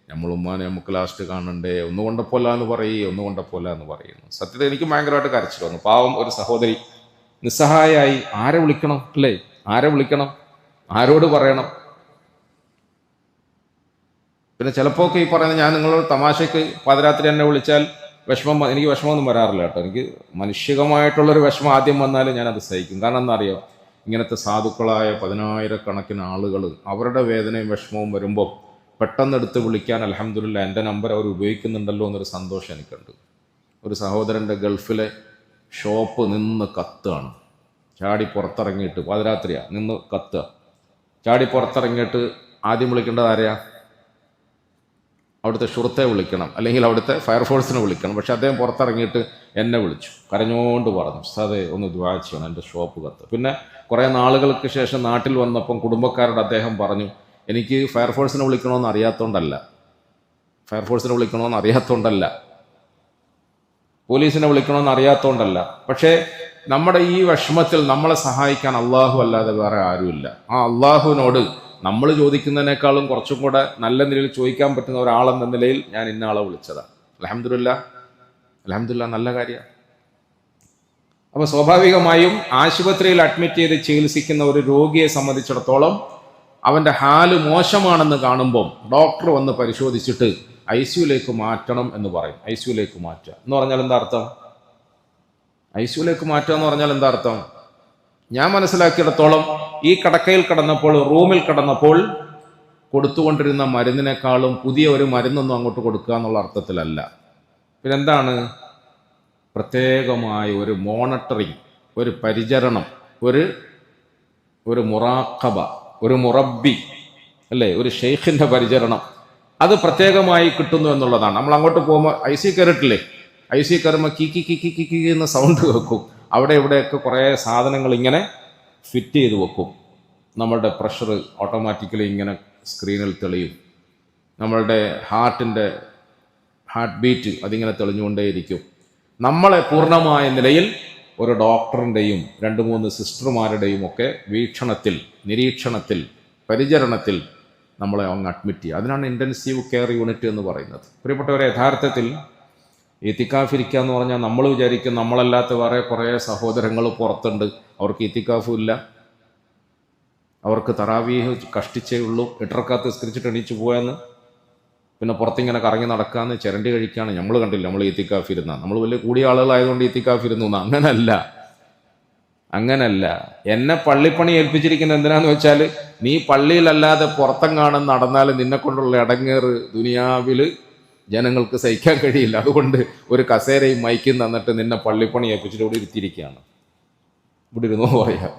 നമ്മൾ ഉമ്മാനെ നമുക്ക് ലാസ്റ്റ് കാണണ്ടേ, ഒന്ന് കൊണ്ടപ്പോല്ല എന്ന് പറയുന്നു. സത്യത്തിൽ എനിക്ക് ഭയങ്കരമായിട്ട് കരച്ചിൽ വന്നു. പാവം ഒരു സഹോദരി നിസ്സഹായായി. ആരെ വിളിക്കണം? ആരോട് പറയണം? പിന്നെ ചിലപ്പോൾ ഈ പറയുന്നത്, ഞാൻ നിങ്ങളോട് തമാശയ്ക്ക് പാതിരാത്രി എന്നെ വിളിച്ചാൽ എനിക്ക് വിഷമമൊന്നും വരാറില്ല കേട്ടോ. എനിക്ക് മാനുഷികമായിട്ടുള്ളൊരു വിഷമം ആദ്യം വന്നാലും ഞാനത് സഹിക്കും. കാരണം എന്താ അറിയാം, ഇങ്ങനത്തെ സാധുക്കളായ 10,000-കണക്കിന് ആളുകൾ അവരുടെ വേദനയും വിഷമവും വരുമ്പോൾ പെട്ടെന്ന് എടുത്ത് വിളിക്കാൻ അൽഹംദുലില്ലാ എൻ്റെ നമ്പർ അവർ ഉപയോഗിക്കുന്നുണ്ടല്ലോ എന്നൊരു സന്തോഷം എനിക്കുണ്ട്. ഒരു സഹോദരൻ്റെ ഗൾഫിലെ ഷോപ്പ് നിന്ന് കത്തുകയാണ്. ചാടി പുറത്തിറങ്ങിയിട്ട്, പാതിരാത്രിയാണ്, നിന്ന് കത്തുക. ചാടി പുറത്തിറങ്ങിയിട്ട് ആദ്യം വിളിക്കേണ്ടത് ആരെയാ? അവിടുത്തെ ഷുർത്തെ വിളിക്കണം, അല്ലെങ്കിൽ അവിടുത്തെ ഫയർഫോഴ്സിനെ വിളിക്കണം. പക്ഷെ അദ്ദേഹം പുറത്തിറങ്ങിയിട്ട് എന്നെ വിളിച്ചു, കരഞ്ഞുകൊണ്ട് പറഞ്ഞു, ഉസ്താദേ ഒന്ന് ദുആ ചെയ്യണം, എൻ്റെ ഷോപ്പ് കത്ത്. പിന്നെ കുറേ നാളുകൾക്ക് ശേഷം നാട്ടിൽ വന്നപ്പം കുടുംബക്കാരോട് അദ്ദേഹം പറഞ്ഞു, എനിക്ക് ഫയർഫോഴ്സിനെ വിളിക്കണമെന്ന് അറിയാത്തതുകൊണ്ടല്ല, പോലീസിനെ വിളിക്കണമെന്ന് അറിയാത്തതുകൊണ്ടല്ല. പക്ഷേ നമ്മുടെ ഈ വിഷമത്തിൽ നമ്മളെ സഹായിക്കാൻ അള്ളാഹു അല്ലാതെ വേറെ ആരുമില്ല. ആ അള്ളാഹുവിനോട് നമ്മൾ ചോദിക്കുന്നതിനേക്കാളും കുറച്ചും കൂടെ നല്ല നിലയിൽ ചോദിക്കാൻ പറ്റുന്ന ഒരാളെന്ന നിലയിൽ ഞാൻ ഇന്ന ആളെ വിളിച്ചതാണ്. അൽഹംദുലില്ലാ, നല്ല കാര്യമാണ്. അപ്പോൾ സ്വാഭാവികമായും ആശുപത്രിയിൽ അഡ്മിറ്റ് ചെയ്ത് ചികിത്സിക്കുന്ന ഒരു രോഗിയെ സംബന്ധിച്ചിടത്തോളം അവൻ്റെ ഹാല് മോശമാണെന്ന് കാണുമ്പം ഡോക്ടർ വന്ന് പരിശോധിച്ചിട്ട് ICUലേക്ക് മാറ്റണം എന്ന് പറയും. ICUലേക്ക് മാറ്റുക എന്ന് പറഞ്ഞാൽ എന്താ അർത്ഥം? ഞാൻ മനസ്സിലാക്കിയിടത്തോളം ഈ കിടക്കയിൽ കിടന്നപ്പോൾ, റൂമിൽ കിടന്നപ്പോൾ കൊടുത്തുകൊണ്ടിരുന്ന മരുന്നിനേക്കാളും പുതിയ ഒരു മരുന്നൊന്നും അങ്ങോട്ട് കൊടുക്കുക എന്നുള്ള അർത്ഥത്തിലല്ല. പിന്നെന്താണ്? പ്രത്യേകമായ ഒരു മോണിറ്ററിങ്, ഒരു പരിചരണം, ഒരു മുറാഖബ, ഒരു മുറബി, അല്ലേ, ഒരു ഷെയ്ഖിൻ്റെ പരിചരണം, അത് പ്രത്യേകമായി കിട്ടുന്നു എന്നുള്ളതാണ്. നമ്മൾ അങ്ങോട്ട് പോകുമ്പോൾ IC കയറിട്ടില്ലേ, IC കയറുമ്പോൾ കിക്കി കിക്കി കിക്കി എന്ന് സൗണ്ട് വെക്കും. അവിടെ ഇവിടെയൊക്കെ കുറേ സാധനങ്ങൾ ഇങ്ങനെ ഫിറ്റ് ചെയ്ത് വെക്കും. നമ്മളുടെ പ്രഷർ ഓട്ടോമാറ്റിക്കലി ഇങ്ങനെ സ്ക്രീനിൽ തെളിയും. നമ്മളുടെ ഹാർട്ട് ബീറ്റ് അതിങ്ങനെ തെളിഞ്ഞുകൊണ്ടേയിരിക്കും. നമ്മളെ പൂർണ്ണമായ നിലയിൽ ഒരു ഡോക്ടറിൻ്റെയും 2-3 സിസ്റ്റർമാരുടെയും ഒക്കെ വീക്ഷണത്തിൽ, നിരീക്ഷണത്തിൽ, പരിചരണത്തിൽ നമ്മളെ അങ്ങ് അഡ്മിറ്റ് ചെയ്യുക. അതിനാണ് ഇൻറ്റൻസീവ് കെയർ യൂണിറ്റ് എന്ന് പറയുന്നത്. പ്രിയപ്പെട്ടവരെ, യഥാർത്ഥത്തിൽ ഇത്തിക്കാഫ് ഇരിക്കുക എന്ന് പറഞ്ഞാൽ നമ്മൾ വിചാരിക്കും നമ്മളല്ലാത്ത വേറെ കുറേ സഹോദരങ്ങൾ പുറത്തുണ്ട്, അവർക്ക് ഇത്തിക്കാഫും ഇല്ല, അവർക്ക് തറാവീഹ് കഷ്ടിച്ചേ ഉള്ളൂ, 8 റക്അത്ത് നിസ്കരിച്ചിട്ട് എണീച്ച് പോയെന്ന്, പിന്നെ പുറത്തിങ്ങനെ കറങ്ങി നടക്കാമെന്ന്, ചിരണ്ടി കഴിക്കുകയാണ്. നമ്മൾ കണ്ടില്ല, നമ്മൾ ഇത്തിക്കാഫ് ഇരുന്ന, നമ്മൾ വലിയ കൂടിയ ആളുകളായതുകൊണ്ട് ഇത്തിക്കാഫ് ഇരുന്നു. അങ്ങനല്ല. എന്നെ പള്ളിപ്പണി ഏൽപ്പിച്ചിരിക്കുന്നത് എന്തിനാന്ന് വെച്ചാൽ, നീ പള്ളിയിലല്ലാതെ പുറത്തെങ്ങാനും നടന്നാൽ നിന്നെ കൊണ്ടുള്ള ഇടങ്ങേറ് ദുനിയാവിൽ ജനങ്ങൾക്ക് സഹിക്കാൻ കഴിയില്ല. അതുകൊണ്ട് ഒരു കസേരയും മൈക്കും തന്നിട്ട് നിന്നെ പള്ളിപ്പണി ഏൽപ്പിച്ചിട്ട് ഇവിടെ ഇരുത്തിയിരിക്കുകയാണ്. ഇവിടെ ഇരുന്നോ പറയാം.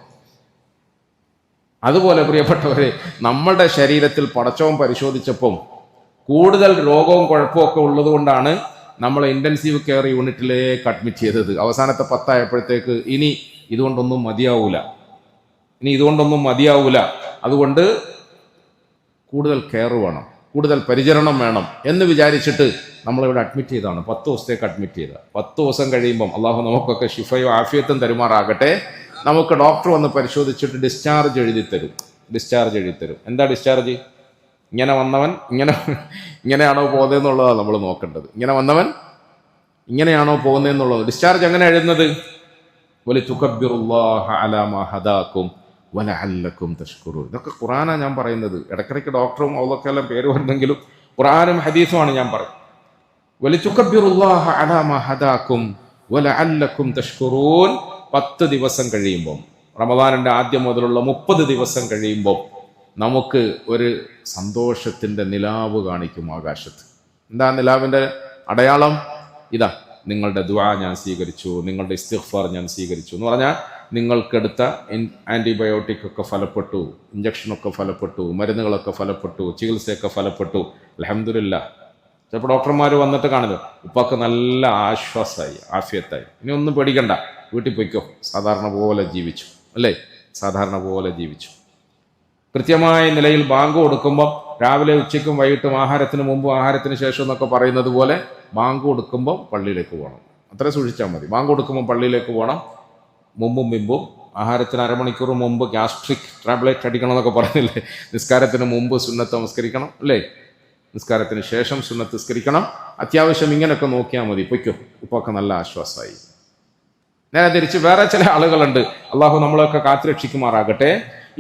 അതുപോലെ പ്രിയപ്പെട്ടവരെ, നമ്മളുടെ ശരീരത്തിൽ പടച്ചവൻ പരിശോധിച്ചപ്പം കൂടുതൽ രോഗവും കുഴപ്പമൊക്കെ ഉള്ളത് കൊണ്ടാണ് നമ്മൾ ഇൻറ്റൻസീവ് കെയർ യൂണിറ്റിലേക്ക് അഡ്മിറ്റ് ചെയ്തത്. അവസാനത്തെ 10 ആയപ്പോഴത്തേക്ക് ഇനി ഇതുകൊണ്ടൊന്നും മതിയാവൂല, അതുകൊണ്ട് കൂടുതൽ കെയർ വേണം, കൂടുതൽ പരിചരണം വേണം എന്ന് വിചാരിച്ചിട്ട് നമ്മളിവിടെ അഡ്മിറ്റ് ചെയ്തതാണ്. 10 ദിവസത്തേക്ക് അഡ്മിറ്റ് ചെയ്ത. 10 ദിവസം കഴിയുമ്പം അള്ളാഹു നമുക്കൊക്കെ ശിഫയും ആഫിയത്തും തരുമാറാകട്ടെ. നമുക്ക് ഡോക്ടർ വന്ന് പരിശോധിച്ചിട്ട് ഡിസ്ചാർജ് എഴുതി തരും. എന്താ ഡിസ്ചാർജ്? ഇങ്ങനെ വന്നവൻ ഇങ്ങനെയാണോ പോകുന്നതെന്നുള്ളതാണ് നമ്മൾ നോക്കേണ്ടത്. ഇങ്ങനെ വന്നവൻ ഇങ്ങനെയാണോ പോകുന്നതെന്നുള്ളത്. ഡിസ്ചാർജ് എങ്ങനെ എഴുതുന്നത്? വലിതുകബ്ബിറുല്ലാഹ അലാ മാ ഹദാകും വലഅല്ലകും തഷ്കുറൂൻ. ഇതൊക്കെ ഖുർആനാണ് ഞാൻ പറയുന്നത്. ഇടയ്ക്കിടയ്ക്ക് ഡോക്ടറും അവളൊക്കെല്ലാം പേര് വരുന്നെങ്കിലും ഖുർആനും ഹദീസുമാണ് ഞാൻ പറയുന്നത്. വലിതുകബ്ബിറുല്ലാഹ അലാ മാ ഹദാകും വലഅല്ലകും തഷ്കുറൂൻ. 10 ദിവസം കഴിയുമ്പോൾ, റമദാനിൻ്റെ ആദ്യം മുതലുള്ള 30 ദിവസം കഴിയുമ്പോൾ നമുക്ക് ഒരു സന്തോഷത്തിൻ്റെ നിലാവ് കാണിക്കും ആകാശത്ത്. എന്താ നിലാവിൻ്റെ അടയാളം? ഇതാ, നിങ്ങളുടെ ദുആ ഞാൻ സ്വീകരിച്ചു, നിങ്ങളുടെ ഇസ്തിഗ്ഫാർ ഞാൻ സ്വീകരിച്ചു എന്ന് പറഞ്ഞാൽ നിങ്ങൾക്കെടുത്ത ആൻറ്റിബയോട്ടിക് ഒക്കെ ഫലപ്പെട്ടു, ഇഞ്ചക്ഷനൊക്കെ ഫലപ്പെട്ടു, മരുന്നുകളൊക്കെ ഫലപ്പെട്ടു, ചികിത്സയൊക്കെ ഫലപ്പെട്ടു. അൽഹംദുലില്ലാ. ചിലപ്പോൾ ഡോക്ടർമാർ വന്നിട്ട് കാണുന്നത് ഉപ്പാക്ക് നല്ല ആശ്വാസമായി, ആഫിയത്തായി, ഇനി ഒന്നും പേടിക്കണ്ട, വീട്ടിൽ പോയിക്കോ, സാധാരണ പോലെ ജീവിച്ചു. കൃത്യമായ നിലയിൽ ബാങ്ക് കൊടുക്കുമ്പോൾ രാവിലെ, ഉച്ചയ്ക്കും വൈകിട്ടും, ആഹാരത്തിന് മുമ്പും ആഹാരത്തിന് ശേഷം എന്നൊക്കെ പറയുന്നത് പോലെ ബാങ്ക് കൊടുക്കുമ്പോൾ പള്ളിയിലേക്ക് പോകണം. അത്ര സൂക്ഷിച്ചാൽ മതി. ബാങ്ക് കൊടുക്കുമ്പോൾ പള്ളിയിലേക്ക് പോകണം. മുമ്പും പിമ്പും, ആഹാരത്തിന് അരമണിക്കൂർ മുമ്പ് ഗ്യാസ്ട്രിക് ടാബ്ലറ്റ് അടിക്കണം എന്നൊക്കെ പറയുന്നില്ലേ. നിസ്കാരത്തിന് മുമ്പ് സുന്നത്ത് നമസ്കരിക്കണം, അല്ലേ? നിസ്കാരത്തിന് ശേഷം സുന്നത്ത് നിസ്കരിക്കണം. അത്യാവശ്യം ഇങ്ങനെയൊക്കെ നോക്കിയാൽ മതി, പൊയ്ക്കോ, ഉപ്പൊക്കെ നല്ല ആശ്വാസമായി. നേരെ തിരിച്ച് വേറെ ചില ആളുകളുണ്ട്, അള്ളാഹു നമ്മളൊക്കെ കാത്തുരക്ഷിക്കുമാറാകട്ടെ.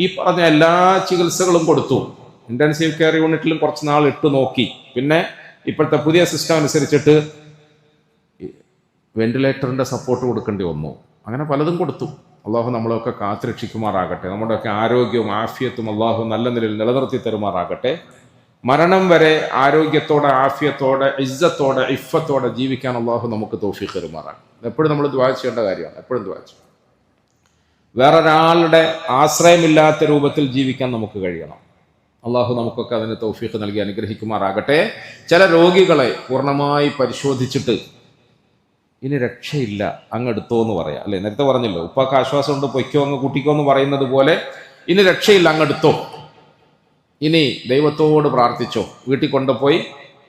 ഈ പറഞ്ഞ എല്ലാ ചികിത്സകളും കൊടുത്തു. ഇൻറ്റൻസീവ് കെയർ യൂണിറ്റിലും കുറച്ച് നാൾ ഇട്ട് നോക്കി. പിന്നെ ഇപ്പോഴത്തെ പുതിയ സിസ്റ്റം അനുസരിച്ചിട്ട് വെന്റിലേറ്ററിൻ്റെ സപ്പോർട്ട് കൊടുക്കേണ്ടി വന്നു. അങ്ങനെ പലതും കൊടുത്തു. അള്ളാഹു നമ്മളൊക്കെ കാത്തുരക്ഷിക്കുമാറാകട്ടെ. നമ്മുടെയൊക്കെ ആരോഗ്യവും ആഫിയത്തും അള്ളാഹു നല്ല നിലയിൽ നിലനിർത്തി തരുമാറാകട്ടെ. മരണം വരെ ആരോഗ്യത്തോടെ, ആഫിയത്തോടെ, ഇസ്സത്തോടെ, ഇഫത്തോടെ ജീവിക്കാൻ അള്ളാഹു നമുക്ക് തൗഫീഖ് തരുമാറാകട്ടെ. എപ്പോഴും നമ്മൾ ദുആ ചെയ്യേണ്ട കാര്യമാണ്. എപ്പോഴും ദുആ ചെയ്യണം. വേറൊരാളുടെ ആശ്രയമില്ലാത്ത രൂപത്തിൽ ജീവിക്കാൻ നമുക്ക് കഴിയണം. അള്ളാഹു നമുക്കൊക്കെ അതിന് തൗഫീഖ് നൽകി അനുഗ്രഹിക്കുമാറാകട്ടെ. ചില രോഗികളെ പൂർണ്ണമായി പരിശോധിച്ചിട്ട് ഇനി രക്ഷയില്ല, അങ്ങ് എടുത്തോ എന്ന് പറയാം, അല്ലേ? നേരത്തെ പറഞ്ഞല്ലോ, ഉപ്പാക്ക് ആശ്വാസം ഉണ്ട്, പൊയ്ക്കോ, അങ്ങ് കൂട്ടിക്കോ എന്ന് പറയുന്നത് പോലെ ഇനി രക്ഷയില്ല, അങ്ങ് എടുത്തോ, ഇനി ദൈവത്തോട് പ്രാർത്ഥിച്ചോ, വീട്ടിൽ കൊണ്ടുപോയി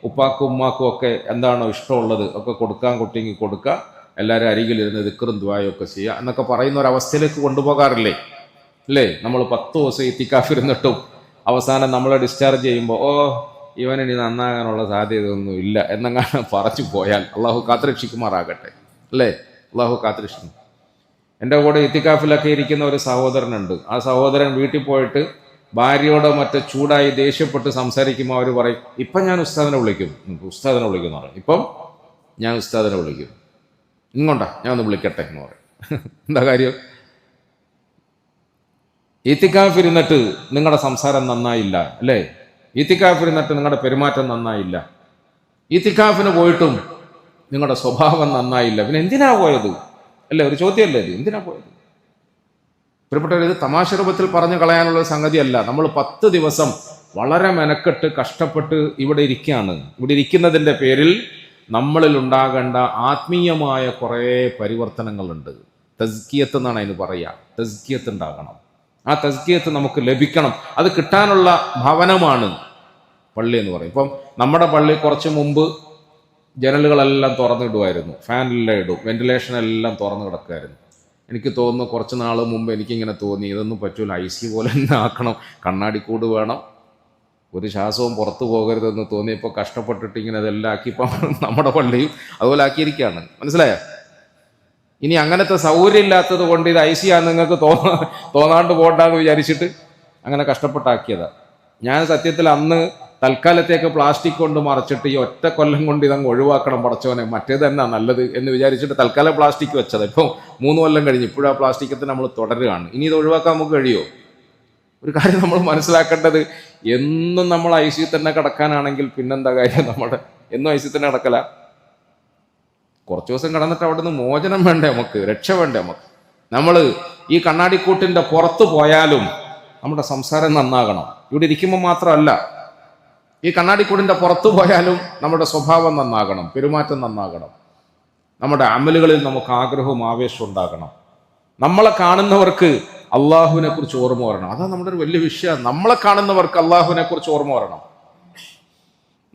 ഉപ്പാക്കും ഉമ്മാക്കും ഒക്കെ എന്താണോ ഇഷ്ടമുള്ളത് ഒക്കെ കൊടുക്കാൻ കുട്ടിക്ക് കൊടുക്കുക, എല്ലാവരും അരികിലിരുന്ന് ദിക്റും ദുആയും ഒക്കെ ചെയ്യുക എന്നൊക്കെ പറയുന്ന ഒരവസ്ഥയിലേക്ക് കൊണ്ടുപോകാറില്ലേ, അല്ലേ? നമ്മൾ 10 ദിവസം ഇത്തിക്കാഫിരുന്നിട്ടും അവസാനം നമ്മളെ ഡിസ്ചാർജ് ചെയ്യുമ്പോൾ ഇവനിനി നന്നാകാനുള്ള സാധ്യതയൊന്നും ഇല്ല എന്നങ്ങനെ പറഞ്ഞു പോയാൽ അള്ളാഹു കാത്തുരക്ഷിക്കുമാറാകട്ടെ, അല്ലേ? അള്ളാഹു കാത്തുരക്ഷിക്കും. എൻ്റെ കൂടെ ഇത്തിക്കാഫിലൊക്കെ ഇരിക്കുന്ന ഒരു സഹോദരനുണ്ട്. ആ സഹോദരൻ വീട്ടിൽ പോയിട്ട് ഭാര്യയോടോ മറ്റോ ചൂടായി ദേഷ്യപ്പെട്ട് സംസാരിക്കുമ്പോൾ അവർ പറയും, ഇപ്പം ഞാൻ ഉസ്താദിനെ വിളിക്കും എന്ന് പറയും. ഇപ്പം ഞാൻ ഉസ്താദിനെ വിളിക്കും, ഇങ്ങോട്ടാ ഞാൻ ഒന്ന് വിളിക്കട്ടെ എന്ന് പറയും. എന്താ കാര്യം? ഇത്തിക്കാഫ് ഇരുന്നിട്ട് നിങ്ങളുടെ സംസാരം നന്നായില്ല, അല്ലേ? ഈത്തിക്കാഫിൽ നിന്നിട്ട് നിങ്ങളുടെ പെരുമാറ്റം നന്നായില്ല, ഈത്തിക്കാഫിന് പോയിട്ടും നിങ്ങളുടെ സ്വഭാവം നന്നായില്ല, പിന്നെ എന്തിനാ പോയത്? അല്ലേ, ഒരു ചോദ്യമല്ലേ ഇത്, എന്തിനാ പോയത്? പ്രിയപ്പെട്ടവർ, ഇത് തമാശ രൂപത്തിൽ പറഞ്ഞു കളയാനുള്ള സംഗതിയല്ല. നമ്മൾ 10 ദിവസം വളരെ മെനക്കെട്ട് കഷ്ടപ്പെട്ട് ഇവിടെ ഇരിക്കുകയാണ്. ഇവിടെ ഇരിക്കുന്നതിൻ്റെ പേരിൽ നമ്മളിൽ ഉണ്ടാകേണ്ട ആത്മീയമായ കുറേ പരിവർത്തനങ്ങളുണ്ട്. തസ്കിയത്ത് എന്നാണ് അതിന് പറയുക. തസ്കിയത്ത് ഉണ്ടാകണം. ആ തസ്കിയത്ത് നമുക്ക് ലഭിക്കണം. അത് കിട്ടാനുള്ള ഭവനമാണ് പള്ളി എന്ന് പറയും. ഇപ്പം നമ്മുടെ പള്ളി കുറച്ച് മുമ്പ് ജനലുകളെല്ലാം തുറന്നിടുമായിരുന്നു, ഫാനെല്ലാം ഇടും, വെന്റിലേഷൻ എല്ലാം തുറന്നു കിടക്കുമായിരുന്നു. എനിക്ക് തോന്നുന്നു കുറച്ച് നാൾ മുമ്പ് എനിക്കിങ്ങനെ തോന്നി, ഇതൊന്നും പറ്റൂല, IC പോലെ തന്നെ ആക്കണം, കണ്ണാടിക്കൂട് വേണം, ഒരു ശ്വാസവും പുറത്തു പോകരുതെന്ന് തോന്നിയപ്പോൾ കഷ്ടപ്പെട്ടിട്ട് ഇങ്ങനെ ഇതെല്ലാം ആക്കി ഇപ്പം നമ്മുടെ പള്ളിയും അതുപോലെ ആക്കിയിരിക്കുകയാണ്. മനസ്സിലായോ? ഇനി അങ്ങനത്തെ സൗകര്യം ഇല്ലാത്തത് കൊണ്ട് ഇത് IC ആണെന്ന് നിങ്ങൾക്ക് തോന്നാണ്ട് പോകണ്ടെന്ന് വിചാരിച്ചിട്ട് അങ്ങനെ കഷ്ടപ്പെട്ടാക്കിയതാണ്. ഞാൻ സത്യത്തിൽ അന്ന് തൽക്കാലത്തേക്ക് പ്ലാസ്റ്റിക് കൊണ്ട് മറച്ചിട്ട് ഈ ഒറ്റ കൊല്ലം കൊണ്ട് ഇതങ്ങ് ഒഴിവാക്കണം പടച്ചോനെ, മറ്റേത് തന്നെ നല്ലത് എന്ന് വിചാരിച്ചിട്ട് തൽക്കാലം പ്ലാസ്റ്റിക് വെച്ചത്. ഇപ്പം 3 കൊല്ലം കഴിഞ്ഞ് ഇപ്പോഴും ആ പ്ലാസ്റ്റിക്കത്തിന് നമ്മൾ തുടരുകയാണ്. ഇനി ഇത് ഒഴിവാക്കാൻ നമുക്ക് കഴിയുമോ? ഒരു കാര്യം നമ്മൾ മനസ്സിലാക്കേണ്ടത്, എന്നും നമ്മൾ IC തന്നെ കിടക്കാനാണെങ്കിൽ പിന്നെന്താ കാര്യം? നമ്മുടെ എന്നും IC തന്നെ കിടക്കല. കുറച്ച് ദിവസം കിടന്നിട്ട് അവിടെ നിന്ന് മോചനം വേണ്ടേ നമുക്ക്, രക്ഷ വേണ്ടേ നമുക്ക്? നമ്മൾ ഈ കണ്ണാടിക്കൂട്ടിൻ്റെ പുറത്ത് പോയാലും നമ്മുടെ സംസാരം നന്നാകണം. ഇവിടെ ഇരിക്കുമ്പോൾ മാത്രമല്ല, ഈ കണ്ണാടിക്കൂടിൻ്റെ പുറത്തു പോയാലും നമ്മുടെ സ്വഭാവം നന്നാകണം, പെരുമാറ്റം നന്നാകണം, നമ്മുടെ അമലുകളിൽ നമുക്ക് ആഗ്രഹവും ആവേശവും ഉണ്ടാകണം. നമ്മളെ കാണുന്നവർക്ക് അള്ളാഹുവിനെ കുറിച്ച് ഓർമ്മ വരണം. അതാണ് നമ്മുടെ ഒരു വലിയ വിഷയം. നമ്മളെ കാണുന്നവർക്ക് അള്ളാഹുവിനെ കുറിച്ച് ഓർമ്മ വരണം.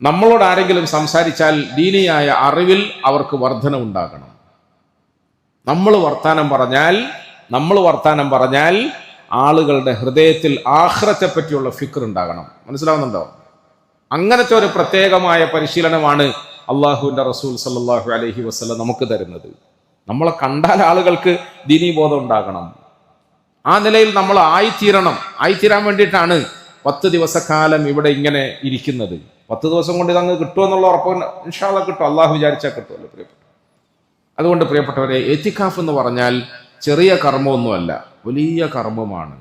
നമ്മളോട് ആരെങ്കിലും സംസാരിച്ചാൽ ദീനിയായ അറിവിൽ അവർക്ക് വർധന ഉണ്ടാകണം. നമ്മൾ വർത്താനം പറഞ്ഞാൽ ആളുകളുടെ ഹൃദയത്തിൽ ആഖിറത്തെ പറ്റിയുള്ള ഫിക്ർ ഉണ്ടാകണം. മനസ്സിലാവുന്നുണ്ടോ? അങ്ങനത്തെ ഒരു പ്രത്യേകമായ പരിശീലനമാണ് അള്ളാഹുവിൻ്റെ റസൂൽ സല്ലല്ലാഹു അലൈഹി വസല്ലം നമുക്ക് തരുന്നത്. നമ്മളെ കണ്ടാൽ ആളുകൾക്ക് ദീനീ ബോധം ഉണ്ടാകണം. ആ നിലയിൽ നമ്മൾ ആയിത്തീരാൻ വേണ്ടിയിട്ടാണ് 10 ദിവസക്കാലം ഇവിടെ ഇങ്ങനെ ഇരിക്കുന്നത്. 10 ദിവസം കൊണ്ട് ഇതങ്ങ് കിട്ടുമെന്നുള്ള ഉറപ്പ് ഇൻഷാ അല്ലാഹ് കിട്ടും. അള്ളാഹു വിചാരിച്ചാൽ കിട്ടുമല്ലോ പ്രിയപ്പെട്ട. അതുകൊണ്ട് പ്രിയപ്പെട്ടവരെ, ഇത്തികാഫ് എന്ന് പറഞ്ഞാൽ ചെറിയ കർമ്മമൊന്നുമല്ല, വലിയ കർമ്മമാണ്.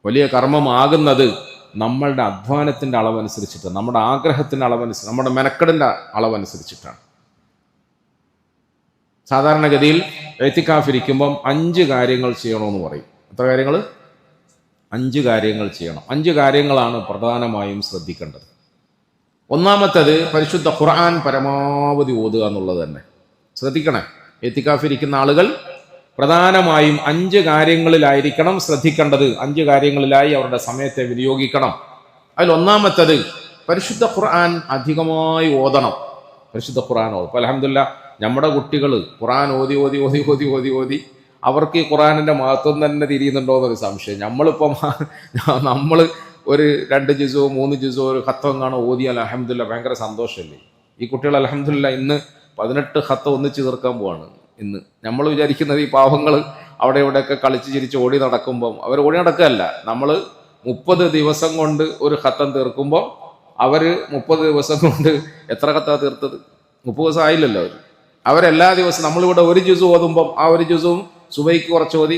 വലിയ കർമ്മമാകുന്നത് നമ്മളുടെ അധ്വാനത്തിൻ്റെ അളവനുസരിച്ചിട്ട്, നമ്മുടെ ആഗ്രഹത്തിൻ്റെ അളവനുസരിച്ച്, നമ്മുടെ മെനക്കെടിൻ്റെ അളവനുസരിച്ചിട്ടാണ്. സാധാരണഗതിയിൽ ഇത്തികാഫ് ഇരിക്കുമ്പം 5 കാര്യങ്ങൾ ചെയ്യണമെന്ന് പറയും. എത്ര കാര്യങ്ങൾ? 5 കാര്യങ്ങൾ ചെയ്യണം. 5 കാര്യങ്ങളാണ് പ്രധാനമായും ശ്രദ്ധിക്കേണ്ടത്. ഒന്നാമത്തേത് പരിശുദ്ധ ഖുർആൻ പരമാവധി ഓതുക എന്നുള്ളത് തന്നെ. ശ്രദ്ധിക്കണേ, ഇത്തികാഫ് ഇരിക്കുന്ന ആളുകൾ പ്രധാനമായും 5 കാര്യങ്ങളിലായിരിക്കണം ശ്രദ്ധിക്കേണ്ടത്. 5 കാര്യങ്ങളിലായി അവരുടെ സമയത്തെ വിനിയോഗിക്കണം. അതിൽ ഒന്നാമത്തേത് പരിശുദ്ധ ഖുർആൻ അധികമായി ഓതണം. പരിശുദ്ധ ഖുർആൻ ഓതും. അപ്പോൾ അൽഹംദുലില്ലാഹ് നമ്മുടെ കുട്ടികൾ ഖുർആൻ ഓതി അവർക്ക് ഈ ഖുർആനിൻ്റെ മഹത്വം തന്നെ തിരിയുന്നുണ്ടോ എന്നൊരു സംശയം. നമ്മൾ ഒരു 2 ജുസോ 3 ജുസോ ഒരു ഖത്തം കാണോ ഓതിയാൽ അൽഹംദുലില്ലാഹ് ഭയങ്കര സന്തോഷമല്ലേ. ഈ കുട്ടികൾ അൽഹംദുലില്ലാഹ് ഇന്ന് 18 ഖത്തം ഒന്നിച്ച് തീർക്കാൻ പോവാണ്. ഇന്ന് നമ്മൾ വിചാരിക്കുന്നത് ഈ പാവങ്ങൾ അവിടെ ഇവിടെയൊക്കെ കളിച്ച് ചിരിച്ച് ഓടി നടക്കുമ്പം അവർ ഓടി നടക്കുകയല്ല. നമ്മൾ 30 ദിവസം കൊണ്ട് ഒരു ഖത്തം തീർക്കുമ്പോൾ അവർ 30 ദിവസം കൊണ്ട് എത്ര ഖത്താ തീർത്തത്? 30 ദിവസം ആയില്ലല്ലോ. അവരെല്ലാ ദിവസവും നമ്മളിവിടെ ഒരു ജുസ് ഓതുമ്പം ആ ഒരു ജുസും സുബൈക്ക് കുറച്ച് ഓതി,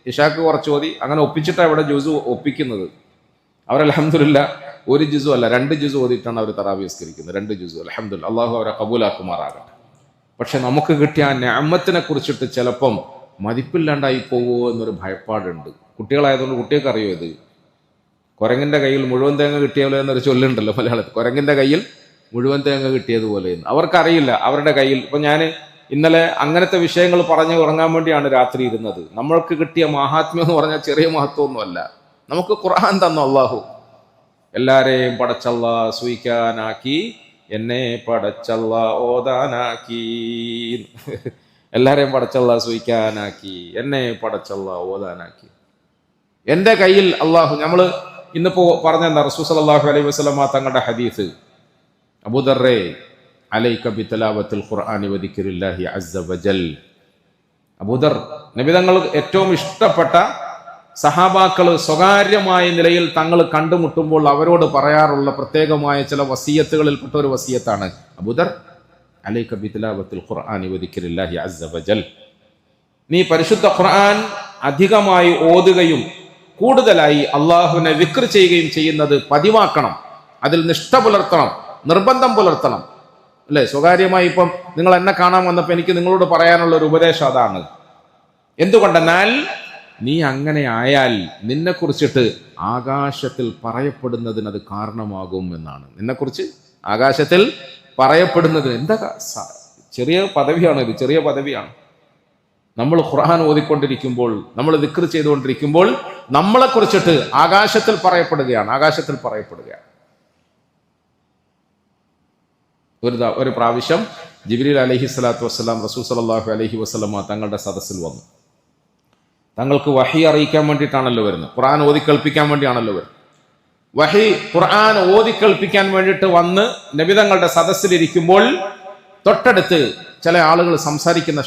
ഇഷാക്ക് കുറച്ച് ഓതി, അങ്ങനെ ഒപ്പിച്ചിട്ടാണ് ഇവിടെ ജുസ് ഒപ്പിക്കുന്നത്. അവർ അൽഹംദുലില്ലാഹ് ഒരു ജുസും അല്ല 2 ജുസ് ഓതിയിട്ടാണ് അവർ തറാവീഹ് നിസ്കരിക്കുന്നത്. 2 ജുസ്. അൽഹംദുലില്ലാഹ്, അള്ളാഹു അവരെ കബൂലാക്കുമാറാകട്ടെ. പക്ഷെ നമുക്ക് കിട്ടിയ ആ നിഅമത്തിനെ കുറിച്ചിട്ട് ചിലപ്പം മതിപ്പില്ലാണ്ടായി പോവുമോ എന്നൊരു ഭയപ്പാടുണ്ട്. കുട്ടികളായതുകൊണ്ട് കുട്ടികൾക്ക് അറിയോ ഇത്? കുരങ്ങിൻ്റെ കയ്യിൽ മുഴുവൻ തേങ്ങ കിട്ടിയപോലെ എന്നൊരു ചൊല്ലുണ്ടല്ലോ മലയാളത്തിൽ. കുരങ്ങിൻ്റെ കയ്യിൽ മുഴുവൻ തേങ്ങ കിട്ടിയതുപോലെ എന്ന് അവർക്കറിയില്ല. അവരുടെ കയ്യിൽ ഇപ്പം ഞാൻ ഇന്നലെ അങ്ങനത്തെ വിഷയങ്ങൾ പറഞ്ഞ് ഉറങ്ങാൻ വേണ്ടിയാണ് രാത്രി ഇരുന്നത്. നമ്മൾക്ക് കിട്ടിയ മഹാത്മ്യം എന്ന് പറഞ്ഞാൽ ചെറിയ മഹത്വമൊന്നുമല്ല. നമുക്ക് ഖുർആൻ തന്നു അള്ളാഹു. എല്ലാരെയും പടച്ചല്ല സൂയിക്കാനാക്കി, എന്നെ പടച്ചല്ല ഓതാനാക്കി. എല്ലാരെയും പടച്ചല്ല സൂയിക്കാനാക്കി, എന്നെ പടച്ചല്ല ഓതാനാക്കി. എൻ്റെ കയ്യിൽ അള്ളാഹു. നമ്മൾ ഇന്നിപ്പോ പറഞ്ഞെന്താ? റസൂൽ സല്ലല്ലാഹു അലൈഹി വസല്ലമ തങ്ങളുടെ ഹദീസ്, അബൂദർറേ അലൈക ബിതലാവത്തിൽ ഖുർആനി വദിക്രില്ലാഹി അസ്സ വജൽ. അബൂദർ, നബി തങ്ങൾ ഏറ്റവും ഇഷ്ടപ്പെട്ട സഹാബാക്കൾ സ്വകാര്യമായ നിലയിൽ തങ്ങൾ കണ്ടുമുട്ടുമ്പോൾ അവരോട് പറയാറുള്ള പ്രത്യേകമായ ചില വസിയത്തുകളിൽപ്പെട്ട ഒരു വസിയത്താണ്, അബൂദർ അലൈക ബിതലാവത്തിൽ ഖുർആനി വദിക്രില്ലാഹി അസ്സ വജൽ. നീ പരിശുദ്ധ ഖുർആൻ അധികമായി ഓതുകയും കൂടുതലായി അള്ളാഹുവിനെ വിക്ർ ചെയ്യുകയും ചെയ്യുന്നത് പതിവാക്കണം. അതിൽ നിഷ്ഠ പുലർത്തണം, നിർബന്ധം പുലർത്തണം. അല്ലേ? സ്വകാര്യമായി ഇപ്പം നിങ്ങൾ എന്നെ കാണാൻ വന്നപ്പോൾ എനിക്ക് നിങ്ങളോട് പറയാനുള്ള ഒരു ഉപദേശം അതാണ്. എന്തുകൊണ്ടെന്നാൽ നീ അങ്ങനെ ആയാൽ നിന്നെക്കുറിച്ചിട്ട് ആകാശത്തിൽ പറയപ്പെടുന്നതിന് അത് കാരണമാകും എന്നാണ്. നിന്നെക്കുറിച്ച് ആകാശത്തിൽ പറയപ്പെടുന്നതിന് എന്താ ചെറിയ പദവിയാണ് ഇത്, ചെറിയ പദവിയാണ്. നമ്മൾ ഖുർആൻ ഓതിക്കൊണ്ടിരിക്കുമ്പോൾ, നമ്മൾ ദിക്ർ ചെയ്തുകൊണ്ടിരിക്കുമ്പോൾ നമ്മളെ കുറിച്ചിട്ട് ആകാശത്തിൽ പറയപ്പെടുകയാണ്, ആകാശത്തിൽ പറയപ്പെടുകയാണ്. ഒരു പ്രാവശ്യം ജിബ്രീൽ അലൈഹിസ്സലാത്തു വസ്സലാം റസൂൽ സല്ലല്ലാഹു അലൈഹി വസല്ലമ തങ്ങളുടെ സദസ്സിൽ വന്നു. തങ്ങൾക്ക് വഹി അറിയിക്കാൻ വേണ്ടിയിട്ടാണല്ലോ വരുന്നത്, ഖുർആൻ ഓതിക്കേൾപ്പിക്കാൻ വേണ്ടിയാണല്ലോ വരുന്നത്. വഹി ഖുർആൻ ഓതിക്കേൾപ്പിക്കാൻ വേണ്ടിയിട്ട് വന്ന് നബി തങ്ങളുടെ സദസ്സിലിരിക്കുമ്പോൾ തൊട്ടടുത്ത് ചില ആളുകൾ സംസാരിക്കുന്ന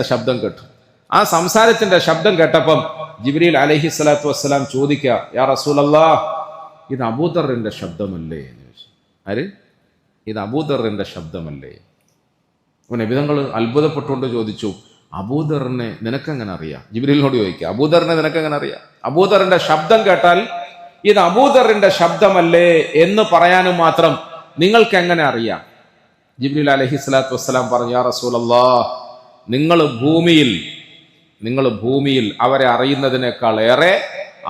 ശബ്ദം കേട്ടു. ആ സംസാരത്തിന്റെ ശബ്ദം കേട്ടപ്പം ജിബ്രീൽ അലൈഹിസ്സലാത്തു വസ്സലാം ചോദിക്കുക, യാ റസൂലല്ലാഹ്, ഇത് അബൂദറിന്റെ ശബ്ദമല്ലേ എന്ന് ചോദിച്ചു. ആര്? ഇത് അബൂദറിന്റെ ശബ്ദമല്ലേ? അപ്പൊ നബി തങ്ങൾ അത്ഭുതപ്പെട്ടുകൊണ്ട് ചോദിച്ചു, അബൂദറിനെ നിനക്കെങ്ങനെ അറിയാം? ജിബ്രീലിനോട് ചോദിക്കുക, അബൂദറിനെ നിനക്കെങ്ങനെ അറിയാം? അബൂദറിന്റെ ശബ്ദം കേട്ടാൽ ഇത് അബൂദറിന്റെ ശബ്ദമല്ലേ എന്ന് പറയാനും മാത്രം നിങ്ങൾക്ക് എങ്ങനെ അറിയാം? ജിബ്രീൽ അലൈഹിസ്സലാത്തു വസ്സലാം പറഞ്ഞു, യാ റസൂലല്ലാഹ്, നിങ്ങൾ ഭൂമിയിൽ അവരെ അറിയുന്നതിനേക്കാൾ ഏറെ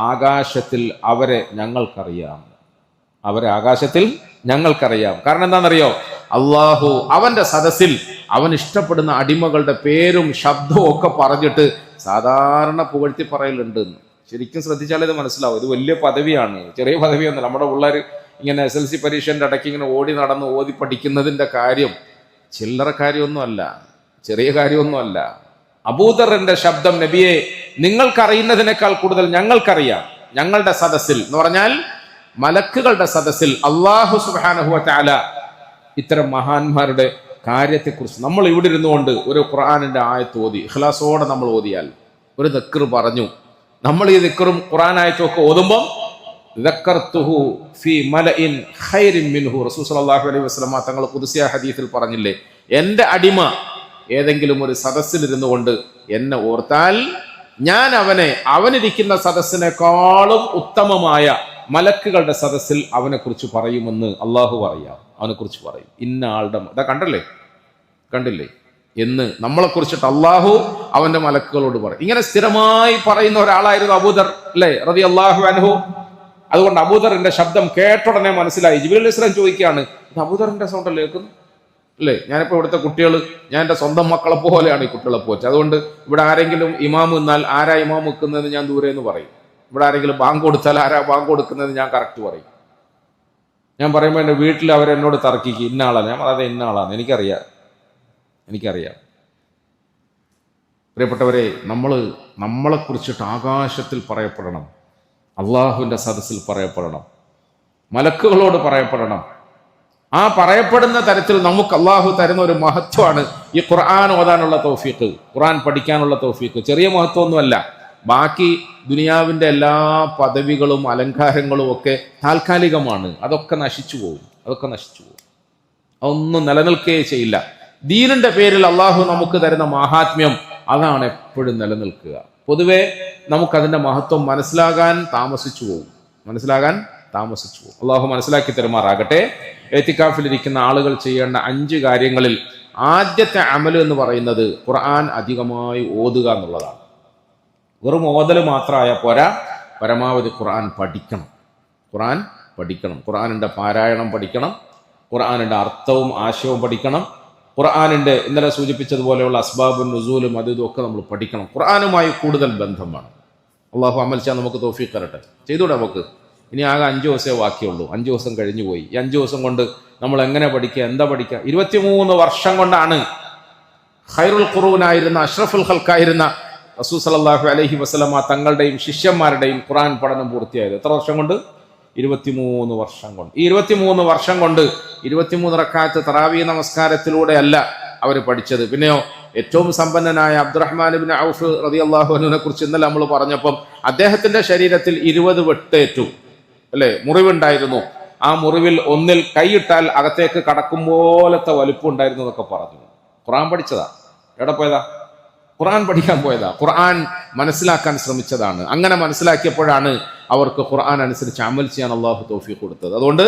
ആകാശത്തിൽ അവരെ ഞങ്ങൾക്കറിയാം. കാരണം എന്താണെന്നറിയോ? അള്ളാഹു അവന്റെ സദസ്സിൽ അവൻ ഇഷ്ടപ്പെടുന്ന അടിമകളുടെ പേരും ശബ്ദവും ഒക്കെ പറഞ്ഞിട്ട് സാധാരണ പുകഴ്ത്തി പറയലുണ്ട്. ശരിക്കും ശ്രദ്ധിച്ചാൽ ഇത് മനസ്സിലാവും. ഇത് വലിയ പദവിയാണ്, ചെറിയ പദവിയൊന്നുമല്ല. നമ്മുടെ പിള്ളേർ ഇങ്ങനെ SLC പരീക്ഷന്റെ ഇടയ്ക്ക് ഇങ്ങനെ ഓടി നടന്ന് ഓതി പഠിക്കുന്നതിന്റെ കാര്യം ചില്ലറ കാര്യമൊന്നുമല്ല, ചെറിയ കാര്യമൊന്നുമല്ല. അബൂദറിന്റെ ശബ്ദം നബിയെ നിങ്ങൾക്കറിയുന്നതിനേക്കാൾ കൂടുതൽ ഞങ്ങൾക്കറിയാം. ഞങ്ങളുടെ സദസ്സിൽ എന്ന് പറഞ്ഞാൽ മലക്കുകളുടെ സദസ്സിൽ അല്ലാഹു സുബ്ഹാനഹു വ തആല ഇത്തരം മഹാന്മാരുടെ കാര്യത്തെക്കുറിച്ച് നമ്മൾ ഇവിടെ ഇരുന്നുകൊണ്ട് ഒരു ഖുർആനിന്റെ ആയത്ത് ഓതി ഇഖ്ലാസോടെ നമ്മൾ ഓതിയാൽ, ഒരു ദിക്ർ പറഞ്ഞു, നമ്മൾ ഈ ദിക്റും ഖുർആൻ ആയത്തും ഒക്കെ ഓതുമ്പോൾ ദക്കർതുഹു ഫീ മലഇൻ ഖൈറിൻ മിൻഹു, റസൂൽ സല്ലല്ലാഹു അലൈഹി വസല്ലം തങ്ങൾ ഖുദ്സിയ ഹദീസിൽ പറഞ്ഞില്ലേ, എൻ്റെ അടിമ ഏതെങ്കിലും ഒരു സദസ്സിലിരുന്നു കൊണ്ട് എന്നെ ഓർത്താൽ ഞാൻ അവനിരിക്കുന്ന സദസ്സിനേക്കാളും ഉത്തമമായ മലക്കുകളുടെ സദസ്സിൽ അവനെ കുറിച്ച് പറയുമെന്ന് അള്ളാഹു പറയാം. അവനെ കുറിച്ച് പറയും, ഇന്ന ആളുടെ അതാ കണ്ടില്ലേ എന്ന് നമ്മളെ കുറിച്ചിട്ട് അള്ളാഹു അവന്റെ മലക്കുകളോട് പറയും. ഇങ്ങനെ സ്ഥിരമായി പറയുന്ന ഒരാളായിരുന്നു അബൂദർ, അല്ലേ, റളിയല്ലാഹു അൻഹു. അതുകൊണ്ട് അബൂദറിന്റെ ശബ്ദം കേട്ടുടനെ മനസ്സിലായി. ജിബ്രീൽ അലൈഹിസ്സലാം ചോദിക്കുകയാണ്, ഇത് അബൂദറിന്റെ സൗണ്ട് അല്ലേ കേൾക്കുന്നു? അല്ലേ, ഞാനിപ്പോൾ ഇവിടുത്തെ കുട്ടികൾ, ഞാൻ എൻ്റെ സ്വന്തം മക്കളെ പോലെയാണ് ഈ കുട്ടികളെ പോച്ച്. അതുകൊണ്ട് ഇവിടെ ആരെങ്കിലും ഇമാം നിന്നാൽ ആരാ ഇമാം വെക്കുന്നതെന്ന് ഞാൻ ദൂരെ എന്ന് പറയും. ഇവിടെ ആരെങ്കിലും ബാങ്ക് കൊടുത്താൽ ആരാ ബാങ്ക് കൊടുക്കുന്നത് ഞാൻ കറക്റ്റ് പറയും. ഞാൻ പറയുമ്പോൾ എൻ്റെ വീട്ടിൽ അവരെന്നോട് തർക്കിക്കും, ഇന്ന ആളാണ്. ഞാൻ പറയാതെ ഇന്ന ആളാണ്, എനിക്കറിയാം. പ്രിയപ്പെട്ടവരെ, നമ്മളെ കുറിച്ചിട്ട് ആകാശത്തിൽ പറയപ്പെടണം, അള്ളാഹുവിൻ്റെ സദസ്സിൽ പറയപ്പെടണം, മലക്കുകളോട് പറയപ്പെടണം. ആ പറയപ്പെടുന്ന തരത്തിൽ നമുക്ക് അള്ളാഹു തരുന്ന ഒരു മഹത്വമാണ് ഈ ഖുർആൻ ഓതാനുള്ള തൗഫീഖ്, ഖുർആൻ പഠിക്കാനുള്ള തൗഫീഖ്. ചെറിയ മഹത്വമൊന്നുമല്ല. ബാക്കി ദുനിയാവിന്റെ എല്ലാ പദവികളും അലങ്കാരങ്ങളും ഒക്കെ താൽക്കാലികമാണ്. അതൊക്കെ നശിച്ചു പോകും. അതൊന്നും നിലനിൽക്കുകയേ ചെയ്യില്ല. ദീനിന്റെ പേരിൽ അള്ളാഹു നമുക്ക് തരുന്ന മഹാത്മ്യം അതാണ് എപ്പോഴും നിലനിൽക്കുക. പൊതുവെ നമുക്കതിന്റെ മഹത്വം മനസ്സിലാകാൻ താമസിച്ചു പോകും. അള്ളാഹു മനസ്സിലാക്കി തരുമാറാകട്ടെ. എത്തിക്കാഫിലിരിക്കുന്ന ആളുകൾ ചെയ്യേണ്ട 5 കാര്യങ്ങളിൽ ആദ്യത്തെ അമൽ എന്ന് പറയുന്നത് ഖുർആൻ അധികമായി ഓതുക എന്നുള്ളതാണ്. വെറും ഓതൽ മാത്രമായ പോരാ, പരമാവധി ഖുർആൻ പഠിക്കണം. ഖുർആനിന്റെ പാരായണം പഠിക്കണം, ഖുർആനിന്റെ അർത്ഥവും ആശയവും പഠിക്കണം, ഖുർആനിന്റെ ഇന്നലെ സൂചിപ്പിച്ചതുപോലെയുള്ള അസ്ബാബുൻ നുസൂലും അതും ഒക്കെ നമ്മൾ പഠിക്കണം. ഖുർആനുമായി കൂടുതൽ ബന്ധം വേണം. അള്ളാഹു അമൽ ചെയ്യാൻ നമുക്ക് തൗഫീഖ് തരട്ടെ. ചെയ്തൂടെ നമുക്ക്? ഇനി ആകെ 5 ദിവസമേ ബാക്കിയുള്ളൂ. 5 ദിവസം കഴിഞ്ഞു പോയി. ഈ 5 ദിവസം കൊണ്ട് നമ്മൾ എങ്ങനെ പഠിക്കുക, എന്താ പഠിക്കുക? 23 വർഷം കൊണ്ടാണ് ഖൈറുൽ ഖുറൂനായിരുന്ന അഷ്റഫുൽ ഖൽക്കായിരുന്ന റസൂൽ സല്ലല്ലാഹു അലൈഹി വസല്ലമ തങ്ങളുടെയും ശിഷ്യന്മാരുടെയും ഖുർആൻ പഠനം പൂർത്തിയായത്. എത്ര വർഷം കൊണ്ട്? 23 വർഷം കൊണ്ട്. ഈ 23 വർഷം കൊണ്ട് 23 റക്അത്ത് തറാവീഹ് നമസ്കാരത്തിലൂടെ അല്ല അവർ പഠിച്ചത്. പിന്നെയോ ഏറ്റവും സമ്പന്നനായ അബ്ദുറഹ്മാൻ ഇബ്നു ഔഫ് റളിയല്ലാഹു അൻഹുവിനെ കുറിച്ച് ഇന്നലെ നമ്മൾ പറഞ്ഞപ്പം അദ്ദേഹത്തിന്റെ ശരീരത്തിൽ 20 വെട്ടേറ്റു, അല്ലെ, മുറിവുണ്ടായിരുന്നു. ആ മുറിവിൽ ഒന്നിൽ കൈയിട്ടാൽ അകത്തേക്ക് കടക്കും പോലത്തെ വലുപ്പം ഉണ്ടായിരുന്നു എന്നൊക്കെ പറഞ്ഞു. ഖുർആൻ പഠിച്ചതാ. എവിടെ പോയതാ? ഖുർആൻ പഠിക്കാൻ പോയതാ, ഖുർആൻ മനസ്സിലാക്കാൻ ശ്രമിച്ചതാണ്. അങ്ങനെ മനസ്സിലാക്കിയപ്പോഴാണ് അവർക്ക് ഖുർആൻ അനുസരിച്ച് അമൽ ചെയ്യാൻ അള്ളാഹു തൗഫീഖ് കൊടുത്തത്. അതുകൊണ്ട്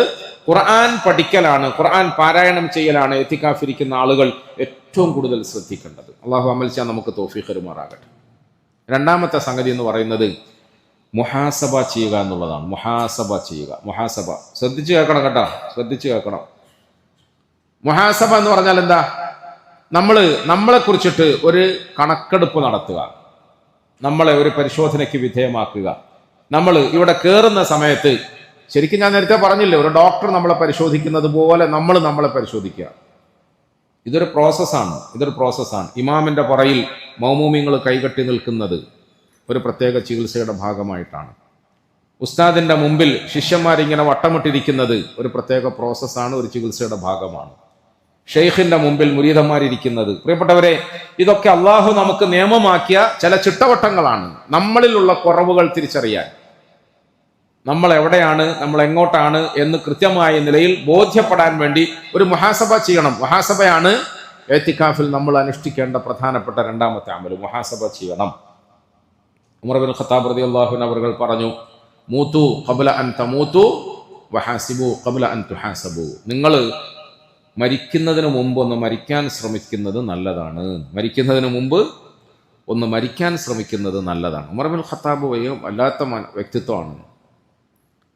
ഖുർആൻ പഠിക്കലാണ്, ഖുർആൻ പാരായണം ചെയ്യലാണ് ഇത്തികാഫിരിക്കുന്ന ആളുകൾ ഏറ്റവും കൂടുതൽ ശ്രദ്ധിക്കേണ്ടത്. അള്ളാഹു അമൽ ചെയ്യാൻ നമുക്ക് തൗഫീഖ് തരുമാറാകട്ടെ. രണ്ടാമത്തെ സംഗതി എന്ന് പറയുന്നത് മുഹാസബ ചെയ്യുക എന്നുള്ളതാണ്. മുഹാസബ ചെയ്യുക, മുഹാസബ ശ്രദ്ധിച്ചു കേൾക്കണം കേട്ടോ, ശ്രദ്ധിച്ചു കേൾക്കണം. മുഹാസബ എന്ന് പറഞ്ഞാൽ എന്താ? നമ്മളെ കുറിച്ചിട്ട് ഒരു കണക്കെടുപ്പ് നടത്തുക, നമ്മളെ ഒരു പരിശോധനയ്ക്ക് വിധേയമാക്കുക. നമ്മൾ ഇവിടെ കയറുന്ന സമയത്ത്, ശരിക്കും ഞാൻ നേരത്തെ പറഞ്ഞില്ലേ, ഒരു ഡോക്ടർ നമ്മളെ പരിശോധിക്കുന്നത് പോലെ നമ്മളെ പരിശോധിക്കുക. ഇതൊരു പ്രോസസ്സാണ്. ഇമാമിന്റെ പുറയിൽ മൗമൂമിങ്ങൾ കൈകെട്ടി നിൽക്കുന്നത് ഒരു പ്രത്യേക ചികിത്സയുടെ ഭാഗമായിട്ടാണ്. ഉസ്താദിന്റെ മുമ്പിൽ ശിഷ്യന്മാരിങ്ങനെ വട്ടമിട്ടിരിക്കുന്നത് ഒരു പ്രത്യേക പ്രോസസ്സാണ്, ഒരു ചികിത്സയുടെ ഭാഗമാണ്. ഷെയ്ഖിന്റെ മുമ്പിൽ മുരീദന്മാരിയ്ക്കുന്നത്, പ്രിയപ്പെട്ടവരെ, ഇതൊക്കെ അള്ളാഹു നമുക്ക് നിയമമാക്കിയ ചില ചിട്ടവട്ടങ്ങളാണ്. നമ്മളിലുള്ള കുറവുകൾ തിരിച്ചറിയാൻ, നമ്മൾ എവിടെയാണ്, നമ്മൾ എങ്ങോട്ടാണ് എന്ന് കൃത്യമായ നിലയിൽ ബോധ്യപ്പെടാൻ വേണ്ടി ഒരു മുഹാസബ ചെയ്യണം. മുഹാസബയാണ് എത്തിക്കാഫിൽ നമ്മൾ അനുഷ്ഠിക്കേണ്ട പ്രധാനപ്പെട്ട രണ്ടാമത്തെ അമൽ. മുഹാസബ ചെയ്യണം. ഉമർ ഇബ്നുൽ ഖത്താബ് റളിയല്ലാഹു അൻഹു അവർ പറഞ്ഞു, മൂതു ഖബ്ല അൻ തമൂതു വഹാസിബു ഖബ്ല അൻ തുഹാസബു. നിങ്ങൾ മരിക്കുന്നതിന് മുമ്പ് ഒന്ന് മരിക്കാൻ ശ്രമിക്കുന്നത് നല്ലതാണ്. മരിക്കുന്നതിന് മുമ്പ് ഒന്ന് മരിക്കാൻ ശ്രമിക്കുന്നത് നല്ലതാണ്. ഉമർ ഇബ്നുൽ ഖത്താബ് വല്ലാത്ത വ്യക്തിത്വമാണ്.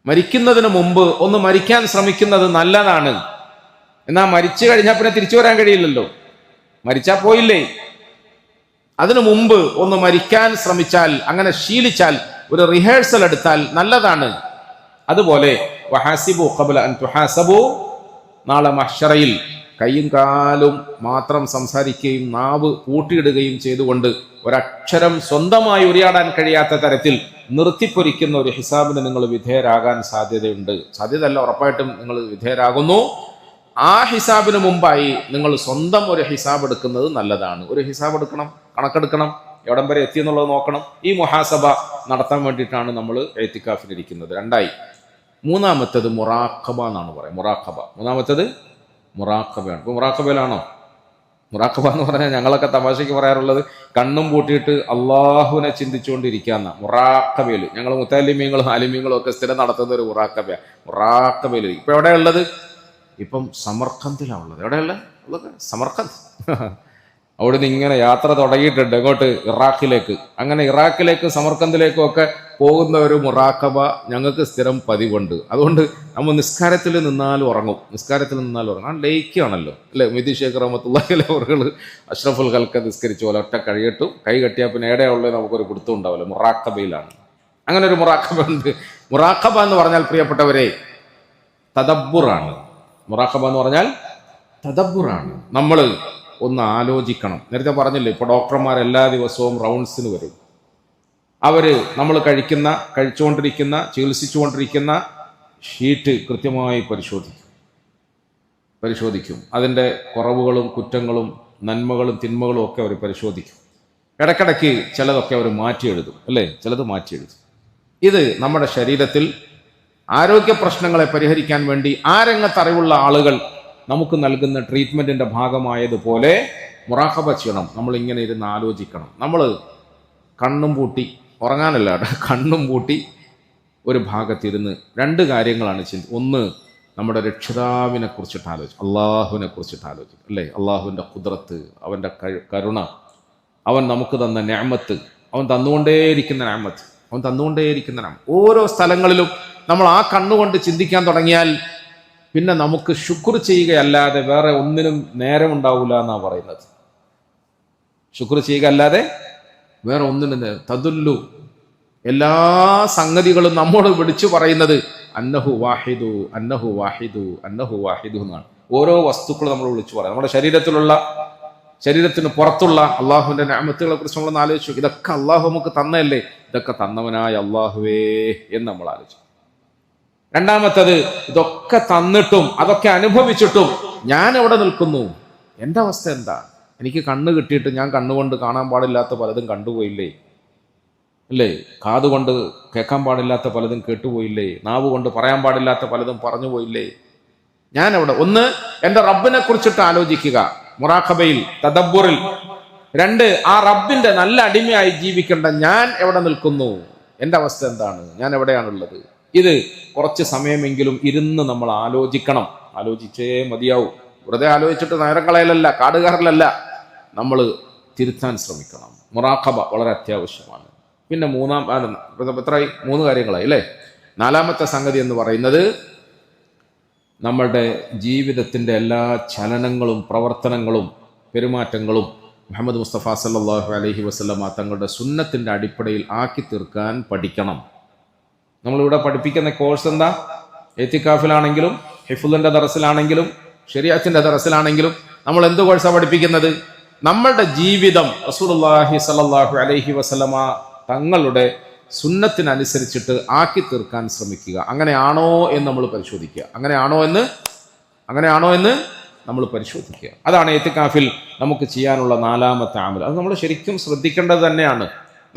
മരിക്കുന്നതിന് മുമ്പ് ഒന്ന് മരിക്കാൻ ശ്രമിക്കുന്നത് നല്ലതാണ്. എന്നാൽ മരിച്ചു കഴിഞ്ഞാൽ പിന്നെ തിരിച്ചു വരാൻ കഴിയില്ലല്ലോ, മരിച്ചാൽ പോയില്ലേ. അതിനു മുമ്പ് ഒന്ന് മരിക്കാൻ ശ്രമിച്ചാൽ, അങ്ങനെ ശീലിച്ചാൽ, ഒരു റിഹേഴ്സൽ എടുത്താൽ നല്ലതാണ്. അതുപോലെ വഹാസിബു ഖബ്ല അൻ തുഹാസബു, നാളെ മഹ്ശറയിൽ കൈയും കാലും മാത്രം സംസാരിക്കുകയും നാവ് പൂട്ടിയിടുകയും ചെയ്തുകൊണ്ട് ഒരക്ഷരം സ്വന്തമായി ഉരിയാടാൻ കഴിയാത്ത തരത്തിൽ നിർത്തിപ്പൊരിക്കുന്ന ഒരു ഹിസാബിന് നിങ്ങൾ വിധേയരാകാൻ സാധ്യതയുണ്ട്. സാധ്യതയല്ല, ഉറപ്പായിട്ടും നിങ്ങൾ വിധേയരാകുന്നു. ആ ഹിസാബിന് മുമ്പായി നിങ്ങൾ സ്വന്തം ഒരു ഹിസാബ് എടുക്കുന്നത് നല്ലതാണ്. ഒരു ഹിസാബ് എടുക്കണം, കണക്കെടുക്കണം, എവിടം വരെ എത്തിയെന്നുള്ളത് നോക്കണം. ഈ മുഹാസബ നടത്താൻ വേണ്ടിയിട്ടാണ് നമ്മൾ എത്തിക്കാഫിലിരിക്കുന്നത്. രണ്ടായി. മൂന്നാമത്തേത് മുറാഖബ എന്നാണ് പറയുന്നത്. മുറാഖബ, മൂന്നാമത്തേത് മുറാഖബയാണ്. ഇപ്പൊ മുറാഖബയിലാണോ? മുറാഖബ എന്ന് പറഞ്ഞാൽ ഞങ്ങളൊക്കെ തമാശയ്ക്ക് പറയാറുള്ളത് കണ്ണും പൂട്ടിയിട്ട് അള്ളാഹുവിനെ ചിന്തിച്ചുകൊണ്ടിരിക്കാന്ന. മുറാഖബയിൽ ഞങ്ങൾ മുത്തലിമീങ്ങളും ആലിമീങ്ങളും ഒക്കെ സ്ഥിരം നടത്തുന്ന ഒരു മുറാഖബയാണ്. മുറാഖബയിൽ ഇപ്പൊ എവിടെയാ ഉള്ളത്? ഇപ്പം സമർഖന്ദിലാണ് ഉള്ളത്. എവിടെയുള്ളത്? സമർഖന്ത്. അവിടുന്ന് ഇങ്ങനെ യാത്ര തുടങ്ങിയിട്ടുണ്ട് എങ്ങോട്ട്? ഇറാഖിലേക്ക്. അങ്ങനെ ഇറാഖിലേക്കും സമർഖന്ദിലേക്കും ഒക്കെ പോകുന്ന ഒരു മുറാഖബ ഞങ്ങൾക്ക് സ്ഥിരം പതിവുണ്ട്. അതുകൊണ്ട് നമ്മൾ നിസ്കാരത്തിൽ നിന്നാലും ഉറങ്ങും. ആ ലയിക്കുകയാണല്ലോ അല്ലെ? മിതി ഷേഖ് റഹ്മത്തുള്ളാഹി അലൈഹി അവர்கள் അഷ്റഫുൽ ഖൽഖ നിസ്കരിച്ച പോലെ ഒറ്റ കഴിയട്ടും, കൈ കെട്ടിയാൽ പിന്നെ എവിടെയാ ഉള്ളത് നമുക്കൊരു പിടുത്തം ഉണ്ടാവില്ല. മുറാഖബയിലാണ്. അങ്ങനെ ഒരു മുറാഖബ ഉണ്ട്. മുറാഖബ എന്ന് പറഞ്ഞാൽ പ്രിയപ്പെട്ടവരെ തദബ്ബുറാണ്. മുറാഖബ എന്ന് പറഞ്ഞാൽ തദബ്ബുറാണ്. നമ്മൾ ഒന്ന് ആലോചിക്കണം. നേരത്തെ പറഞ്ഞില്ലേ, ഇപ്പോൾ ഡോക്ടർമാർ എല്ലാ ദിവസവും റൗണ്ട്സിന് വരും. നമ്മൾ കഴിച്ചുകൊണ്ടിരിക്കുന്ന ചികിത്സിച്ചുകൊണ്ടിരിക്കുന്ന ഷീറ്റ് കൃത്യമായി പരിശോധിക്കും. അതിൻ്റെ കുറവുകളും കുറ്റങ്ങളും നന്മകളും തിന്മകളും ഒക്കെ അവർ പരിശോധിക്കും. ഇടയ്ക്കിടയ്ക്ക് ചിലതൊക്കെ അവർ മാറ്റിയെഴുതും അല്ലേ? ചിലത് മാറ്റിയെഴുതും. ഇത് നമ്മുടെ ശരീരത്തിൽ ആരോഗ്യ പ്രശ്നങ്ങളെ പരിഹരിക്കാൻ വേണ്ടി ആ രംഗത്ത് അറിവുള്ള ആളുകൾ നമുക്ക് നൽകുന്ന ട്രീറ്റ്മെന്റിന്റെ ഭാഗമായതുപോലെ മുറാഖബ ചെയ്യണം. നമ്മൾ ഇങ്ങനെ ഇരുന്ന് ആലോചിക്കണം. നമ്മൾ കണ്ണും പൂട്ടി ഉറങ്ങാനല്ല, കണ്ണും പൂട്ടി ഒരു ഭാഗത്തിരുന്ന് രണ്ട് കാര്യങ്ങളാണ് ഒന്ന്, നമ്മുടെ രക്ഷിതാവിനെ കുറിച്ചിട്ട് ആലോചിക്കും, അള്ളാഹുവിനെ കുറിച്ചിട്ട് ആലോചിക്കും അല്ലേ? അള്ളാഹുവിൻ്റെ ഖുദ്റത്ത്, അവൻ്റെ കരുണ, അവൻ നമുക്ക് തന്ന നിഅമത്ത്, അവൻ തന്നുകൊണ്ടേയിരിക്കുന്ന നിഅമത്ത്. ഓരോ സ്ഥലങ്ങളിലും നമ്മൾ ആ കണ്ണുകൊണ്ട് ചിന്തിക്കാൻ തുടങ്ങിയാൽ പിന്നെ നമുക്ക് ശുക്ർ ചെയ്യുകയല്ലാതെ വേറെ ഒന്നിനും നേരം ഉണ്ടാവില്ല എന്നാണ് പറയുന്നത്. ശുക്ർ ചെയ്യുക അല്ലാതെ വേറെ ഒന്നിനും തദുല്ലു. എല്ലാ സംഗതികളും നമ്മോട് വിളിച്ചു പറയുന്നത് അന്നഹു വാഹിദു അന്നഹു വാഹിദു അന്നഹു വാഹിദു എന്നാണ്. ഓരോ വസ്തുക്കളും നമ്മൾ വിളിച്ചു പറയാം. നമ്മുടെ ശരീരത്തിന് പുറത്തുള്ള അള്ളാഹുവിന്റെ നിഅമത്തുകളെ കുറിച്ച് നമ്മളൊന്ന് ആലോചിച്ചു. ഇതൊക്കെ അള്ളാഹു നമുക്ക് തന്നല്ലേ, ഇതൊക്കെ തന്നവനായ അള്ളാഹുവേ എന്ന് നമ്മൾ ആലോചിച്ചു. രണ്ടാമത്തത്, ഇതൊക്കെ തന്നിട്ടും അതൊക്കെ അനുഭവിച്ചിട്ടും ഞാൻ എവിടെ നിൽക്കുന്നു? എൻ്റെ അവസ്ഥ എന്താ? എനിക്ക് കണ്ണ് കിട്ടിയിട്ട് ഞാൻ കണ്ണുകൊണ്ട് കാണാൻ പാടില്ലാത്ത പലതും കണ്ടുപോയില്ലേ അല്ലേ? കാതുകൊണ്ട് കേൾക്കാൻ പാടില്ലാത്ത പലതും കേട്ടുപോയില്ലേ? നാവ് കൊണ്ട് പറയാൻ പാടില്ലാത്ത പലതും പറഞ്ഞു പോയില്ലേ? ഞാൻ എവിടെ? ഒന്ന്, എൻ്റെ റബ്ബിനെ കുറിച്ചിട്ട് ആലോചിക്കുക. മുറാഖബയിൽ, തദബ്ബുറിൽ രണ്ട്, ആ റബ്ബിന്റെ നല്ല അടിമയായി ജീവിക്കേണ്ട ഞാൻ എവിടെ നിൽക്കുന്നു, എൻ്റെ അവസ്ഥ എന്താണ്, ഞാൻ എവിടെയാണുള്ളത്. ഇത് കുറച്ച് സമയമെങ്കിലും ഇരുന്ന് നമ്മൾ ആലോചിക്കണം. ആലോചിച്ചേ മതിയാവും. വെറുതെ ആലോചിച്ചിട്ട് നേരം കളയലല്ല, കാടുകാരലല്ല, നമ്മൾ തിരുത്താൻ ശ്രമിക്കണം. മുറാഖബ വളരെ അത്യാവശ്യമാണ്. പിന്നെ എത്രയായി? 3 കാര്യങ്ങളായി അല്ലേ? 4ാമത്തെ സംഗതി എന്ന് പറയുന്നത് നമ്മളുടെ ജീവിതത്തിൻ്റെ എല്ലാ ചലനങ്ങളും പ്രവർത്തനങ്ങളും പെരുമാറ്റങ്ങളും മുഹമ്മദ് മുസ്തഫ സല്ലല്ലാഹു അലൈഹി വസല്ലമ തങ്ങളുടെ സുന്നത്തിൻ്റെ അടിപ്പടയിൽ ആക്കി തീർക്കാൻ പഠിക്കണം. നമ്മളിവിടെ പഠിപ്പിക്കുന്ന കോഴ്സ് എന്താ? എത്തിക്കാഫിലാണെങ്കിലും ഹിഫ്ളിന്റെ ദറസിലാണെങ്കിലും ശരീഅത്തിന്റെ ദറസിലാണെങ്കിലും നമ്മൾ എന്ത് കോഴ്സാണ് പഠിപ്പിക്കുന്നത്? നമ്മളുടെ ജീവിതം റസൂലുള്ളാഹി സ്വല്ലല്ലാഹു അലൈഹി വസല്ലമ തങ്ങളുടെ സുന്നത്തിനനുസരിച്ചിട്ട് ആക്കി തീർക്കാൻ ശ്രമിക്കുക. അങ്ങനെയാണോ എന്ന് നമ്മൾ പരിശോധിക്കുക. അങ്ങനെയാണോ എന്ന് നമ്മൾ പരിശോധിക്കുക. അതാണ് ഇത്തികാഫിൽ നമുക്ക് ചെയ്യാനുള്ള 4ാമത്തെ അമൽ. അത് നമ്മൾ ശരിക്കും ശ്രദ്ധിക്കേണ്ടത് തന്നെയാണ്.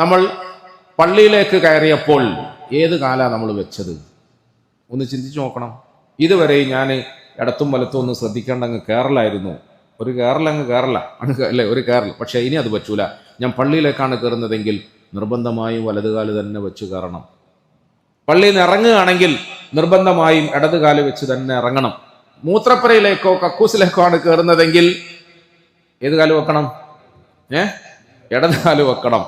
നമ്മൾ പള്ളിയിലേക്ക് കയറിയപ്പോൾ ഏത് കാലാണ് നമ്മൾ വെച്ചത്? ഒന്ന് ചിന്തിച്ചു നോക്കണം. ഇതുവരെ ഞാൻ ഇടത്തും വലത്തും ഒന്നും ശ്രദ്ധിക്കേണ്ടങ്ങ് കയറലായിരുന്നു. ഒരു കയറലങ്ങ് കയറല അല്ലേ, ഒരു കയറൽ. പക്ഷേ ഇനി അത് പറ്റൂല. ഞാൻ പള്ളിയിലേക്കാണ് കയറുന്നതെങ്കിൽ നിർബന്ധമായും വലതുകാല് തന്നെ വെച്ച് കയറണം. പള്ളിയിൽ നിന്ന് ഇറങ്ങുകയാണെങ്കിൽ നിർബന്ധമായും ഇടതുകാല് വെച്ച് തന്നെ ഇറങ്ങണം. മൂത്രപ്പുരയിലേക്കോ കക്കൂസിലേക്കോ ആണ് കയറുന്നതെങ്കിൽ ഏത് കാല് വെക്കണം? ഇടതുകാല് വെക്കണം.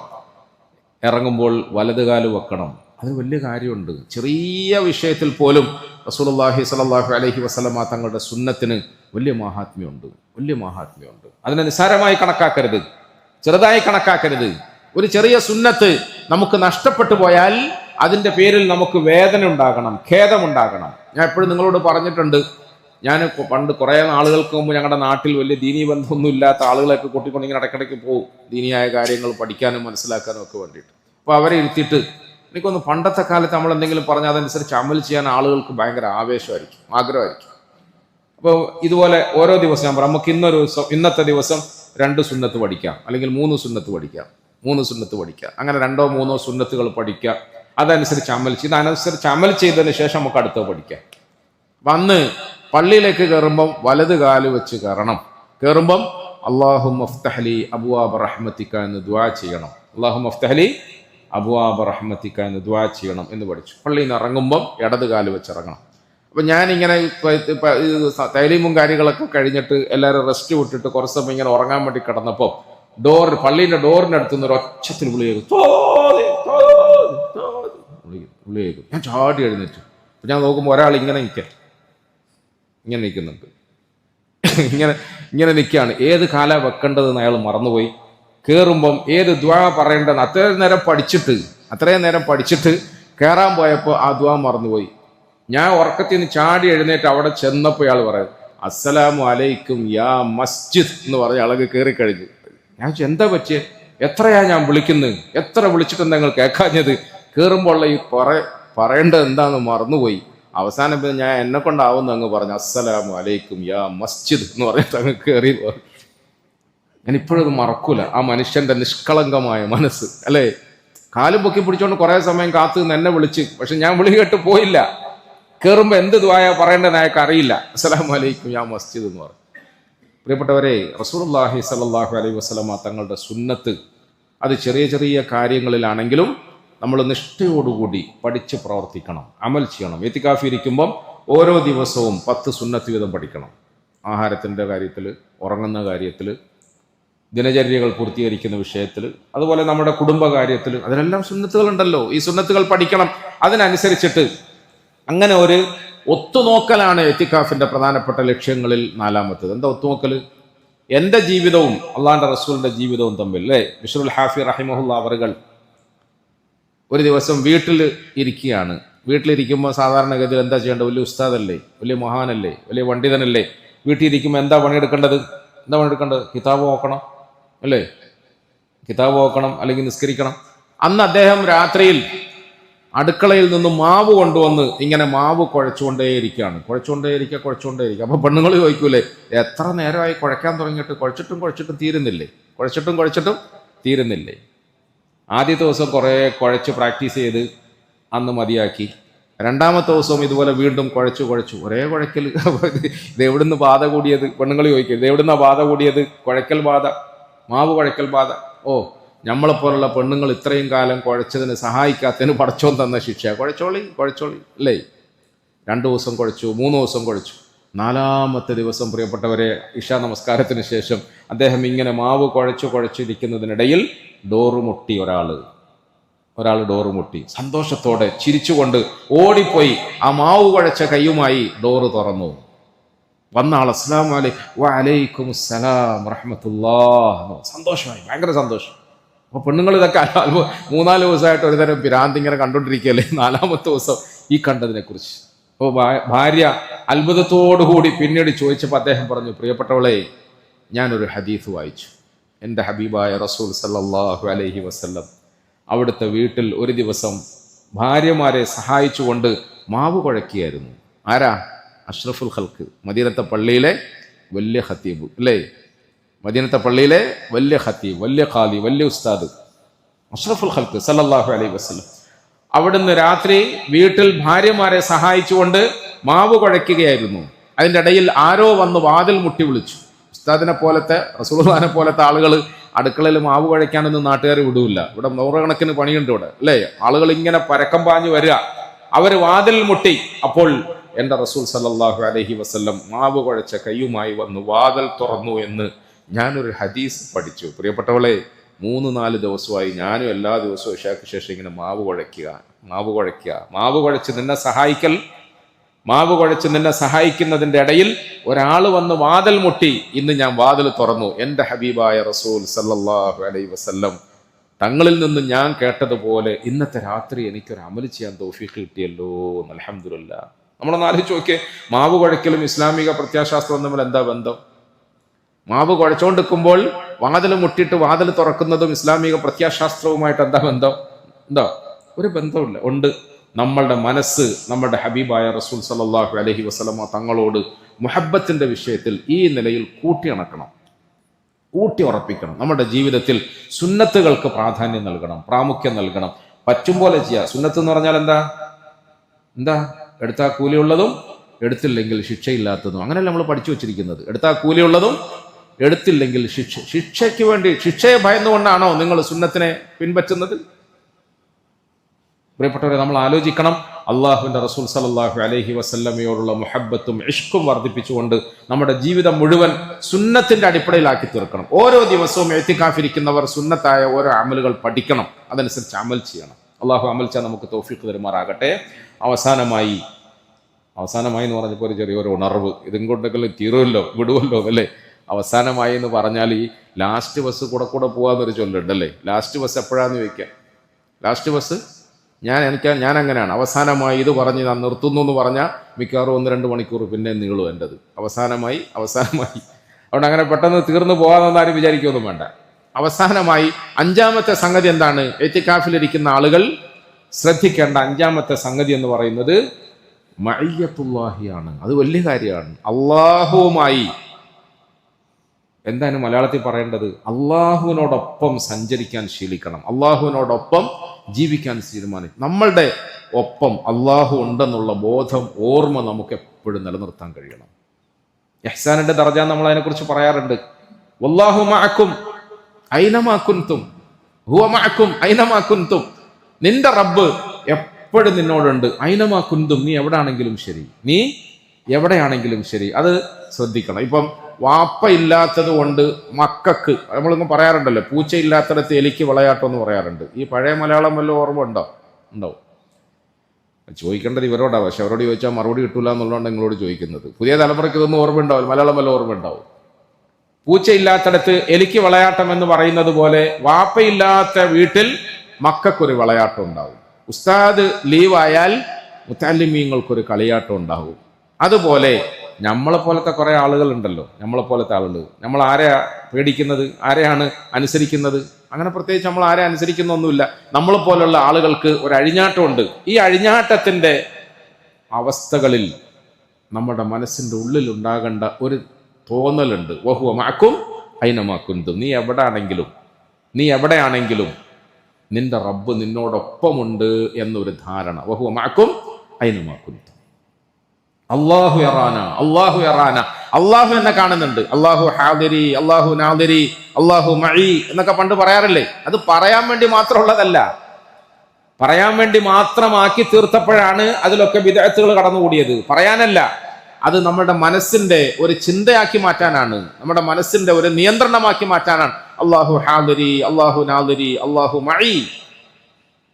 ഇറങ്ങുമ്പോൾ വലതുകാല് വെക്കണം. അത് വലിയ കാര്യമുണ്ട്. ചെറിയ വിഷയത്തിൽ പോലും റസൂലുള്ളാഹി സ്വല്ലല്ലാഹു അലൈഹി വസല്ലമ തങ്ങളുടെ സുന്നത്തിന് വലിയ മാഹാത്മ്യമുണ്ട്. അതിനെ നിസ്സാരമായി കണക്കാക്കരുത്, ചെറുതായി കണക്കാക്കരുത്. ഒരു ചെറിയ സുന്നത്ത് നമുക്ക് നഷ്ടപ്പെട്ടു പോയാൽ അതിൻ്റെ പേരിൽ നമുക്ക് വേദന ഉണ്ടാകണം, ഖേദമുണ്ടാകണം. ഞാൻ എപ്പോഴും നിങ്ങളോട് പറഞ്ഞിട്ടുണ്ട്, ഞാൻ പണ്ട് കുറേ നാളുകൾക്ക് മുമ്പ് ഞങ്ങളുടെ നാട്ടിൽ വലിയ ദീനീ ബന്ധമൊന്നും ഇല്ലാത്ത ആളുകളൊക്കെ കൂട്ടിക്കൊണ്ട് ഇങ്ങനെ ഇടയ്ക്കിടയ്ക്ക് പോകും, ദീനിയായ കാര്യങ്ങൾ പഠിക്കാനും മനസ്സിലാക്കാനും ഒക്കെ വേണ്ടിയിട്ട്. അപ്പോൾ അവരെ ഇരുത്തിയിട്ട് എനിക്കൊന്ന് പണ്ടത്തെ കാലത്ത് നമ്മൾ എന്തെങ്കിലും പറഞ്ഞാൽ അതനുസരിച്ച് അമൽ ചെയ്യാൻ ആളുകൾക്ക് ഭയങ്കര ആവേശമായിരിക്കും, ആഗ്രഹമായിരിക്കും. അപ്പോൾ ഇതുപോലെ ഓരോ ദിവസം ഞാൻ പറയാം, നമുക്ക് ഇന്നത്തെ ദിവസം 2 സുന്നത്ത് പഠിക്കാം, അല്ലെങ്കിൽ 3 സുന്നത്ത് പഠിക്കാം, അങ്ങനെ 2ഓ 3ഓ സുന്നത്തുകൾ പഠിക്കാം. അതനുസരിച്ച് അമൽ ചെയ്ത് അതനുസരിച്ച് അമൽ ചെയ്തതിന് ശേഷം നമുക്ക് അടുത്തത് പഠിക്കാം. വന്ന് പള്ളിയിലേക്ക് കയറുമ്പം വലത് കാല് വെച്ച് കയറണം. കയറുമ്പം അല്ലാഹുമ്മ ഫ്തഹ്ലി അബ്വാബ റഹ്മതിക എന്ന് ദുആ ചെയ്യണം. അല്ലാഹുമ്മ ഫ്തഹ്ലി അബ്വാബ റഹ്മതിക എന്ന് ദുആ ചെയ്യണം എന്ന് പഠിച്ചു. പള്ളിയിൽ നിന്ന് ഇറങ്ങുമ്പം ഇടത് കാല് വെച്ച് ഇറങ്ങണം. അപ്പം ഞാനിങ്ങനെ തൈലീമും കാര്യങ്ങളൊക്കെ കഴിഞ്ഞിട്ട് എല്ലാവരും റെസ്റ്റ് വിട്ടിട്ട് കുറച്ച് സമയം ഇങ്ങനെ ഉറങ്ങാൻ വേണ്ടി കിടന്നപ്പോൾ പള്ളീൻ്റെ ഡോറിൻ്റെ അടുത്ത് നിന്ന് ഒരു ഒച്ചത്തിൽ വിളി കേൾക്കും. ഞാൻ ചാടി എഴുന്നേറ്റു. അപ്പം ഞാൻ നോക്കുമ്പോൾ ഒരാൾ ഇങ്ങനെ നിൽക്കുന്നുണ്ട്. ഇങ്ങനെ നിൽക്കുകയാണ്. ഏത് കാല വെക്കേണ്ടതെന്ന് അയാൾ മറന്നുപോയി. കയറുമ്പം ഏത് ദ്വാ പറയേണ്ടതെന്ന് അത്രയും നേരം പഠിച്ചിട്ട് കയറാൻ പോയപ്പോൾ ആ ദ്വാ മറന്നുപോയി. ഞാൻ ഉറക്കത്തിൽ നിന്ന് ചാടി എഴുന്നേറ്റ് അവിടെ ചെന്നപ്പോൾ ഇയാൾ പറയും അസ്സലാമു അലൈക്കും യാ മസ്ജിദ് എന്ന് പറഞ്ഞ ആളൊക്കെ കയറി കഴിഞ്ഞു. ഞാൻ എന്താ പറ്റിയ, എത്രയാ ഞാൻ വിളിക്കുന്നത്, എത്ര വിളിച്ചിട്ട് നിങ്ങൾ കേൾക്കാഞ്ഞത്, കയറുമ്പോൾ ഈ പറയേണ്ടത് എന്താണെന്ന് മറന്നുപോയി. അവസാനം ഞാൻ എന്നെ കൊണ്ടാവുന്ന അങ്ങ് പറഞ്ഞു അസ്സലാമു അലൈക്കും യാ മസ്ജിദ് എന്ന് പറഞ്ഞിട്ട് അങ്ങ് കയറി. ഞാൻ ഇപ്പോഴും അത് മറക്കൂല. ആ മനുഷ്യന്റെ നിഷ്കളങ്കമായ മനസ്സ് അല്ലേ. കാലും പൊക്കി പിടിച്ചോണ്ട് കുറെ സമയം കാത്തു നിന്ന് എന്നെ വിളിച്ച്, പക്ഷെ ഞാൻ വിളി കേട്ട് പോയില്ല. കയറുമ്പോൾ എന്ത് ദ്വായ പറയേണ്ടതെന്ന് അയാൾക്ക് അറിയില്ല. അസ്സലാമു അലൈക്കും യാ മസ്ജിദ് എന്ന് പറഞ്ഞു. പ്രിയപ്പെട്ടവരെ, റസൂലുള്ളാഹി സ്വല്ലല്ലാഹു അലൈഹി വസല്ലമ തങ്ങളുടെ സുന്നത്ത് അത് ചെറിയ ചെറിയ കാര്യങ്ങളിലാണെങ്കിലും നമ്മൾ നിഷ്ഠയോടുകൂടി പഠിച്ച് പ്രവർത്തിക്കണം, അമൽ ചെയ്യണം. ഇത്തികാഫ് ഇരിക്കുമ്പം ഓരോ ദിവസവും 10 സുന്നത്ത് വീതം പഠിക്കണം. ആഹാരത്തിൻ്റെ കാര്യത്തിൽ, ഉറങ്ങുന്ന കാര്യത്തിൽ, ദിനചര്യകൾ പൂർത്തീകരിക്കുന്ന വിഷയത്തിൽ, അതുപോലെ നമ്മുടെ കുടുംബ കാര്യത്തിൽ, അതിലെല്ലാം സുന്നത്തുകളുണ്ടല്ലോ. ഈ സുന്നത്തുകൾ പഠിക്കണം. അതിനനുസരിച്ചിട്ട് അങ്ങനെ ഒരു ഒത്തുനോക്കലാണ് ഇത്തികാഫിന്റെ പ്രധാനപ്പെട്ട ലക്ഷ്യങ്ങളിൽ 4ാമത്തേത്. എന്താ ഒത്തുനോക്കൽ? എൻ്റെ ജീവിതവും അള്ളാഹിന്റെ റസൂലിന്റെ ജീവിതവും തമ്മിൽ അല്ലേ. ബിശ്റുൽ ഹാഫി റഹിമഹുല്ലാ അവറുകൾ ഒരു ദിവസം വീട്ടിലിരിക്കുകയാണ്. വീട്ടിലിരിക്കുമ്പോൾ സാധാരണഗതിയിൽ എന്താ ചെയ്യേണ്ടത്? വലിയ ഉസ്താദല്ലേ, വലിയ മഹാനല്ലേ, വലിയ പണ്ഡിതനല്ലേ. വീട്ടിലിരിക്കുമ്പോൾ എന്താ പണിയെടുക്കേണ്ടത്? കിതാബ് നോക്കണം അല്ലേ, കിതാബ് നോക്കണം, അല്ലെങ്കിൽ നിസ്കരിക്കണം. അന്ന് അദ്ദേഹം രാത്രിയിൽ അടുക്കളയിൽ നിന്ന് മാവ് കൊണ്ടുവന്ന് ഇങ്ങനെ മാവ് കുഴച്ചുകൊണ്ടേയിരിക്കുകയാണ്. അപ്പൊ പെണ്ണുങ്ങൾ ചോദിക്കൂലേ, എത്ര നേരമായി കുഴക്കാൻ തുടങ്ങിയിട്ട്, കുഴച്ചിട്ടും തീരുന്നില്ലേ. ആദ്യത്തെ ദിവസം കുറേ കുഴച്ച് പ്രാക്ടീസ് ചെയ്ത് അന്ന് മതിയാക്കി. 2ാമത്തെ ദിവസവും ഇതുപോലെ വീണ്ടും കുഴച്ചു ഒരേ കുഴക്കൽ. ഇത് എവിടുന്ന് ബാധ കൂടിയത്? പെണ്ണുങ്ങൾ ചോദിക്കരുത്, എവിടുന്ന ബാധ കൂടിയത്? കുഴക്കൽ ബാധ. മാവ് കുഴക്കൽ ബാധ. ഓ, നമ്മളെപ്പോലുള്ള പെണ്ണുങ്ങൾ ഇത്രയും കാലം കുഴച്ചതിന് സഹായിക്കാത്തതിന് പടച്ചോൻ തന്ന ശിക്ഷ. കുഴച്ചോളി അല്ലേ. 2 ദിവസം കുഴച്ചു, 3 ദിവസം കുഴച്ചു. 4-ാമത്തെ ദിവസം പ്രിയപ്പെട്ടവരെ, ഇശാ നമസ്കാരത്തിന് ശേഷം അദ്ദേഹം ഇങ്ങനെ മാവ് കുഴച്ചിരിക്കുന്നതിനിടയിൽ ഡോറ് മുട്ടി. ഒരാൾ ഡോറ് മുട്ടി. സന്തോഷത്തോടെ ചിരിച്ചുകൊണ്ട് ഓടിപ്പോയി ആ മാവ് കുഴച്ച കൈയുമായി ഡോറ് തുറന്നു. വന്ന ആൾ അസ്സലാമു വലൈക്കും അസ്സലാം റഹ്മത്തുള്ളാഹ്. സന്തോഷമായി, ഭയങ്കര സന്തോഷം. അപ്പൊ പെണ്ണുങ്ങൾ ഇതൊക്കെ 3-4 ദിവസമായിട്ട് ഒരുതരം പിരാന്തി ഇങ്ങനെ കണ്ടോണ്ടിരിക്കുകയല്ലേ. 4-ാമത്തെ ദിവസം ഈ കണ്ടതിനെ കുറിച്ച്. അപ്പോൾ ഭാര്യ അത്ഭുതത്തോടുകൂടി പിന്നീട് ചോദിച്ചപ്പോൾ അദ്ദേഹം പറഞ്ഞു, പ്രിയപ്പെട്ടവളെ, ഞാനൊരു ഹദീസ് വായിച്ചു. എൻ്റെ ഹബീബായ റസൂൽ സല്ലല്ലാഹു അലൈഹി വസല്ലം അവിടുത്തെ വീട്ടിൽ ഒരു ദിവസം ഭാര്യമാരെ സഹായിച്ചുകൊണ്ട് മാവ് കുഴക്കിയായിരുന്നു. ആരാ? അഷ്റഫുൽ ഖൽക്ക്, മദീനത്തെ പള്ളിയിലെ വലിയ ഖത്തീബ് അല്ലേ. മദീനത്തെ പള്ളിയിലെ വലിയ ഖത്തീബ്, വലിയ ഖാദി, വലിയ ഉസ്താദ് അഷ്റഫുൽ ഖൽക്ക് സല്ലല്ലാഹു അലൈഹി വസല്ലം അവിടുന്ന് രാത്രി വീട്ടിൽ ഭാര്യമാരെ സഹായിച്ചുകൊണ്ട് മാവ് കുഴയ്ക്കുകയായിരുന്നു. അതിൻ്റെ ഇടയിൽ ആരോ വന്ന് വാതിൽ മുട്ടി വിളിച്ചു. ഉസ്താദിനെ പോലത്തെ, റസൂലുള്ളാഹിനെ പോലത്തെ ആളുകൾ അടുക്കളയിൽ മാവ് കുഴയ്ക്കാനൊന്നും നാട്ടുകാർ വിടൂല്ല. ഇവിടെ 100 കണക്കിന് പണിയുണ്ട് ഇവിടെ അല്ലേ. ആളുകൾ ഇങ്ങനെ പരക്കം പാഞ്ഞു വരിക. അവർ വാതിൽ മുട്ടി. അപ്പോൾ എൻ്റെ റസൂൽ സല്ലല്ലാഹു അലൈഹി വസല്ലം മാവ് കുഴച്ച കൈയുമായി വന്ന് വാതിൽ തുറന്നു എന്ന് ഞാനൊരു ഹദീസ് പഠിച്ചു. പ്രിയപ്പെട്ടവളെ, 3-4 ദിവസമായി ഞാനും എല്ലാ ദിവസവും ഇശാക്ക് ശേഷം ഇങ്ങനെ മാവ് കുഴച്ച് നിന്നെ സഹായിക്കുന്നതിൻ്റെ ഇടയിൽ ഒരാൾ വന്ന് വാതിൽ മുട്ടി. ഇന്ന് ഞാൻ വാതിൽ തുറന്നു. എൻ്റെ ഹബീബായ റസൂൽ സല്ലല്ലാഹു അലൈഹി വസല്ലം തങ്ങളിൽ നിന്ന് ഞാൻ കേട്ടതുപോലെ ഇന്നത്തെ രാത്രി എനിക്കൊരു അമൽ ചെയ്യാൻ തൗഫീഖ് കിട്ടിയല്ലോ. അൽഹംദുലില്ലാഹ്. നമ്മളൊന്ന് ആലോചിച്ച് നോക്കിയേ, മാവ് കുഴക്കലും ഇസ്ലാമിക പ്രത്യാശാസ്ത്രവും തമ്മിൽ എന്താ ബന്ധം? മാവ് കുഴച്ചുകൊണ്ടിരിക്കുമ്പോൾ വാതിൽ മുട്ടിയിട്ട് വാതിൽ തുറക്കുന്നതും ഇസ്ലാമിക പ്രത്യാശാസ്ത്രവുമായിട്ട് എന്താ ബന്ധം? ഒരു ബന്ധമില്ല. ഉണ്ട്. നമ്മളുടെ മനസ്സ് നമ്മളുടെ ഹബീബായ റസൂൽ സല്ലല്ലാഹു അലൈഹി വസല്ലമ തങ്ങളോട് മുഹബ്ബത്തിന്റെ വിഷയത്തിൽ ഈ നിലയിൽ ഊട്ടി ഉറപ്പിക്കണം. നമ്മുടെ ജീവിതത്തിൽ സുന്നത്തുകൾക്ക് പ്രാധാന്യം നൽകണം, പ്രാമുഖ്യം നൽകണം. പറ്റും പോലെ ചെയ്യുക. സുന്നത്ത് എന്ന് പറഞ്ഞാൽ എന്താ? എടുത്താൽ കൂലിയുള്ളതും എടുത്തില്ലെങ്കിൽ ശിക്ഷയില്ലാത്തതും. അങ്ങനെയല്ല നമ്മൾ പഠിച്ചു വെച്ചിരിക്കുന്നത്. എടുത്താൽ കൂലിയുള്ളതും എടുത്തില്ലെങ്കിൽ ശിക്ഷയ്ക്ക് വേണ്ടി, ശിക്ഷയെ ഭയന്നുകൊണ്ടാണോ നിങ്ങൾ സുന്നത്തിനെ പിൻപറ്റുന്നത്? പ്രിയപ്പെട്ടവരെ, നമ്മൾ ആലോചിക്കണം. അള്ളാഹുവിന്റെ റസൂൽ സല്ലല്ലാഹു അലൈഹി വസല്ലമയോടുള്ള മുഹബ്ബത്തും ഇഷ്കും വർദ്ധിപ്പിച്ചുകൊണ്ട് നമ്മുടെ ജീവിതം മുഴുവൻ സുന്നത്തിന്റെ അടിപ്പടയിലാക്കി തീർക്കണം. ഓരോ ദിവസവും ഇഅ്തികാഫിരിക്കുന്നവർ സുന്നത്തായ ഓരോ അമലുകൾ പഠിക്കണം, അതനുസരിച്ച് അമൽ ചെയ്യണം. അള്ളാഹു അമൽ ചെയ്യാൻ നമുക്ക് തൗഫീഖ് തരുമാറാകട്ടെ. അവസാനമായി എന്ന് പറഞ്ഞപ്പോൾ ഒരു ചെറിയൊരു ഉണർവ്. ഇതും കൊണ്ടെങ്കിലും വിടുമല്ലോ അല്ലേ. അവസാനമായി എന്ന് പറഞ്ഞാൽ ഈ ലാസ്റ്റ് ബസ് കൂടെ പോകാന്നൊരു ചൊല്ലുണ്ടല്ലേ. ലാസ്റ്റ് ബസ് എപ്പോഴാന്ന് ചോദിക്കാം. ലാസ്റ്റ് ബസ് ഞാൻ അങ്ങനെയാണ്. അവസാനമായി ഇത് പറഞ്ഞ് ഞാൻ നിർത്തുന്നു എന്ന് പറഞ്ഞാൽ മിക്കവാറും 1-2 മണിക്കൂർ പിന്നെ നീളും എൻ്റെത്. അവസാനമായി. അതുകൊണ്ട് അങ്ങനെ പെട്ടെന്ന് തീർന്നു പോകാമെന്ന് ആരും വിചാരിക്കുകയൊന്നും വേണ്ട. അവസാനമായി 5-ാമത്തെ സംഗതി എന്താണ്? ഇഅ്തികാഫിലിരിക്കുന്ന ആളുകൾ ശ്രദ്ധിക്കേണ്ട 5-ാമത്തെ സംഗതി എന്ന് പറയുന്നത് മഅയ്യത്തുല്ലാഹിയാണ്. അത് വലിയ കാര്യമാണ്. അള്ളാഹുവുമായി, എന്താണ് മലയാളത്തിൽ പറയേണ്ടത്? അള്ളാഹുവിനോടൊപ്പം സഞ്ചരിക്കാൻ ശീലിക്കണം, അള്ളാഹുവിനോടൊപ്പം ജീവിക്കാൻ തീരുമാനിക്കും. നമ്മളുടെ ഒപ്പം അള്ളാഹു ഉണ്ടെന്നുള്ള ബോധം, ഓർമ്മ നമുക്ക് എപ്പോഴും നിലനിർത്താൻ കഴിയണം. ഇഹ്സാനിന്റെ ദർജ നമ്മൾ അതിനെക്കുറിച്ച് പറയാറുണ്ട്. വല്ലാഹു മഅക്കും ഐനമാ കുൻതും ഹുവ മഅക്കും ഐനമാ കുൻതും. നിന്റെ റബ്ബ് എപ്പോഴും നിന്നോടുണ്ട്. ഐനമാ കുൻതും, നീ എവിടെയാണെങ്കിലും ശരി. അത് ശ്രദ്ധിക്കണം. ഇപ്പം വാപ്പ ഇല്ലാത്തത് കൊണ്ട് മക്കൾക്ക്, നമ്മളിന്ന് പറയാറുണ്ടല്ലോ, പൂച്ച ഇല്ലാത്തിടത്ത് എലിക്ക് വിളയാട്ടം എന്ന് പറയാറുണ്ട്. ഈ പഴയ മലയാളം വല്ല ഓർമ്മ ഉണ്ടാവും? ചോദിക്കേണ്ടത് ഇവരോടാണ്, പക്ഷെ അവരോട് ചോദിച്ചാൽ മറുപടി കിട്ടൂല എന്നുള്ളതാണ് നിങ്ങളോട് ചോദിക്കുന്നത്. പുതിയ തലമുറയ്ക്ക് ഇതൊന്നും ഓർമ്മ ഉണ്ടാവും, മലയാളം വല്ല ഓർമ്മ ഉണ്ടാവും. പൂച്ച ഇല്ലാത്തിടത്ത് എലിക്ക് വിളയാട്ടം എന്ന് പറയുന്നത് പോലെ വാപ്പയില്ലാത്ത വീട്ടിൽ മക്കൾക്കൊരു വിളയാട്ടം ഉണ്ടാവും. ഉസ്താദ് ലീവായാൽ മുത്തഅല്ലിമീങ്ങൾക്കൊരു കളിയാട്ടം ഉണ്ടാവും. അതുപോലെ നമ്മളെപ്പോലത്തെ കുറെ ആളുകളുണ്ടല്ലോ, നമ്മൾ ആരെയാ പേടിക്കുന്നത്, ആരെയാണ് അനുസരിക്കുന്നത്? അങ്ങനെ പ്രത്യേകിച്ച് നമ്മൾ ആരെ അനുസരിക്കുന്നൊന്നുമില്ല. നമ്മളെപ്പോലുള്ള ആളുകൾക്ക് ഒരു അഴിഞ്ഞാട്ടമുണ്ട്. ഈ അഴിഞ്ഞാട്ടത്തിന്റെ അവസ്ഥകളിൽ നമ്മുടെ മനസ്സിന്റെ ഉള്ളിൽ ഉണ്ടാകേണ്ട ഒരു തോന്നലുണ്ട്. വഹുവ മഅക്കും ഐനമാ കുൻതും. നീ എവിടെയാണെങ്കിലും നിന്റെ റബ്ബ് നിന്നോടൊപ്പമുണ്ട് എന്നൊരു ധാരണ. വഹുവ മഅക്കും ഐനമാ കുൻതും. അള്ളാഹു യറാന, അള്ളാഹു യറാന, അള്ളാഹു എന്നെ കാണുന്നുണ്ട്. അള്ളാഹു ഹാദിരി, അള്ളാഹു നാദിരി, അള്ളാഹു മഈ എന്നൊക്കെ പണ്ട് പറയാറില്ലേ? അത് പറയാൻ വേണ്ടി മാത്രമുള്ളതല്ല, പറയാൻ വേണ്ടി മാത്രമാക്കി തീർത്തപ്പോഴാണ് അതിലൊക്കെ ബിദ്അത്തുകൾ കടന്നുകൂടിയത്. പറയാനല്ല, അത് നമ്മുടെ മനസ്സിന്റെ ഒരു ചിന്തയാക്കി മാറ്റാനാണ്, നമ്മുടെ മനസ്സിന്റെ ഒരു നിയന്ത്രണമാക്കി മാറ്റാനാണ്. അള്ളാഹു ഹാദിരി, അള്ളാഹു നാദിരി, അള്ളാഹു മഈ,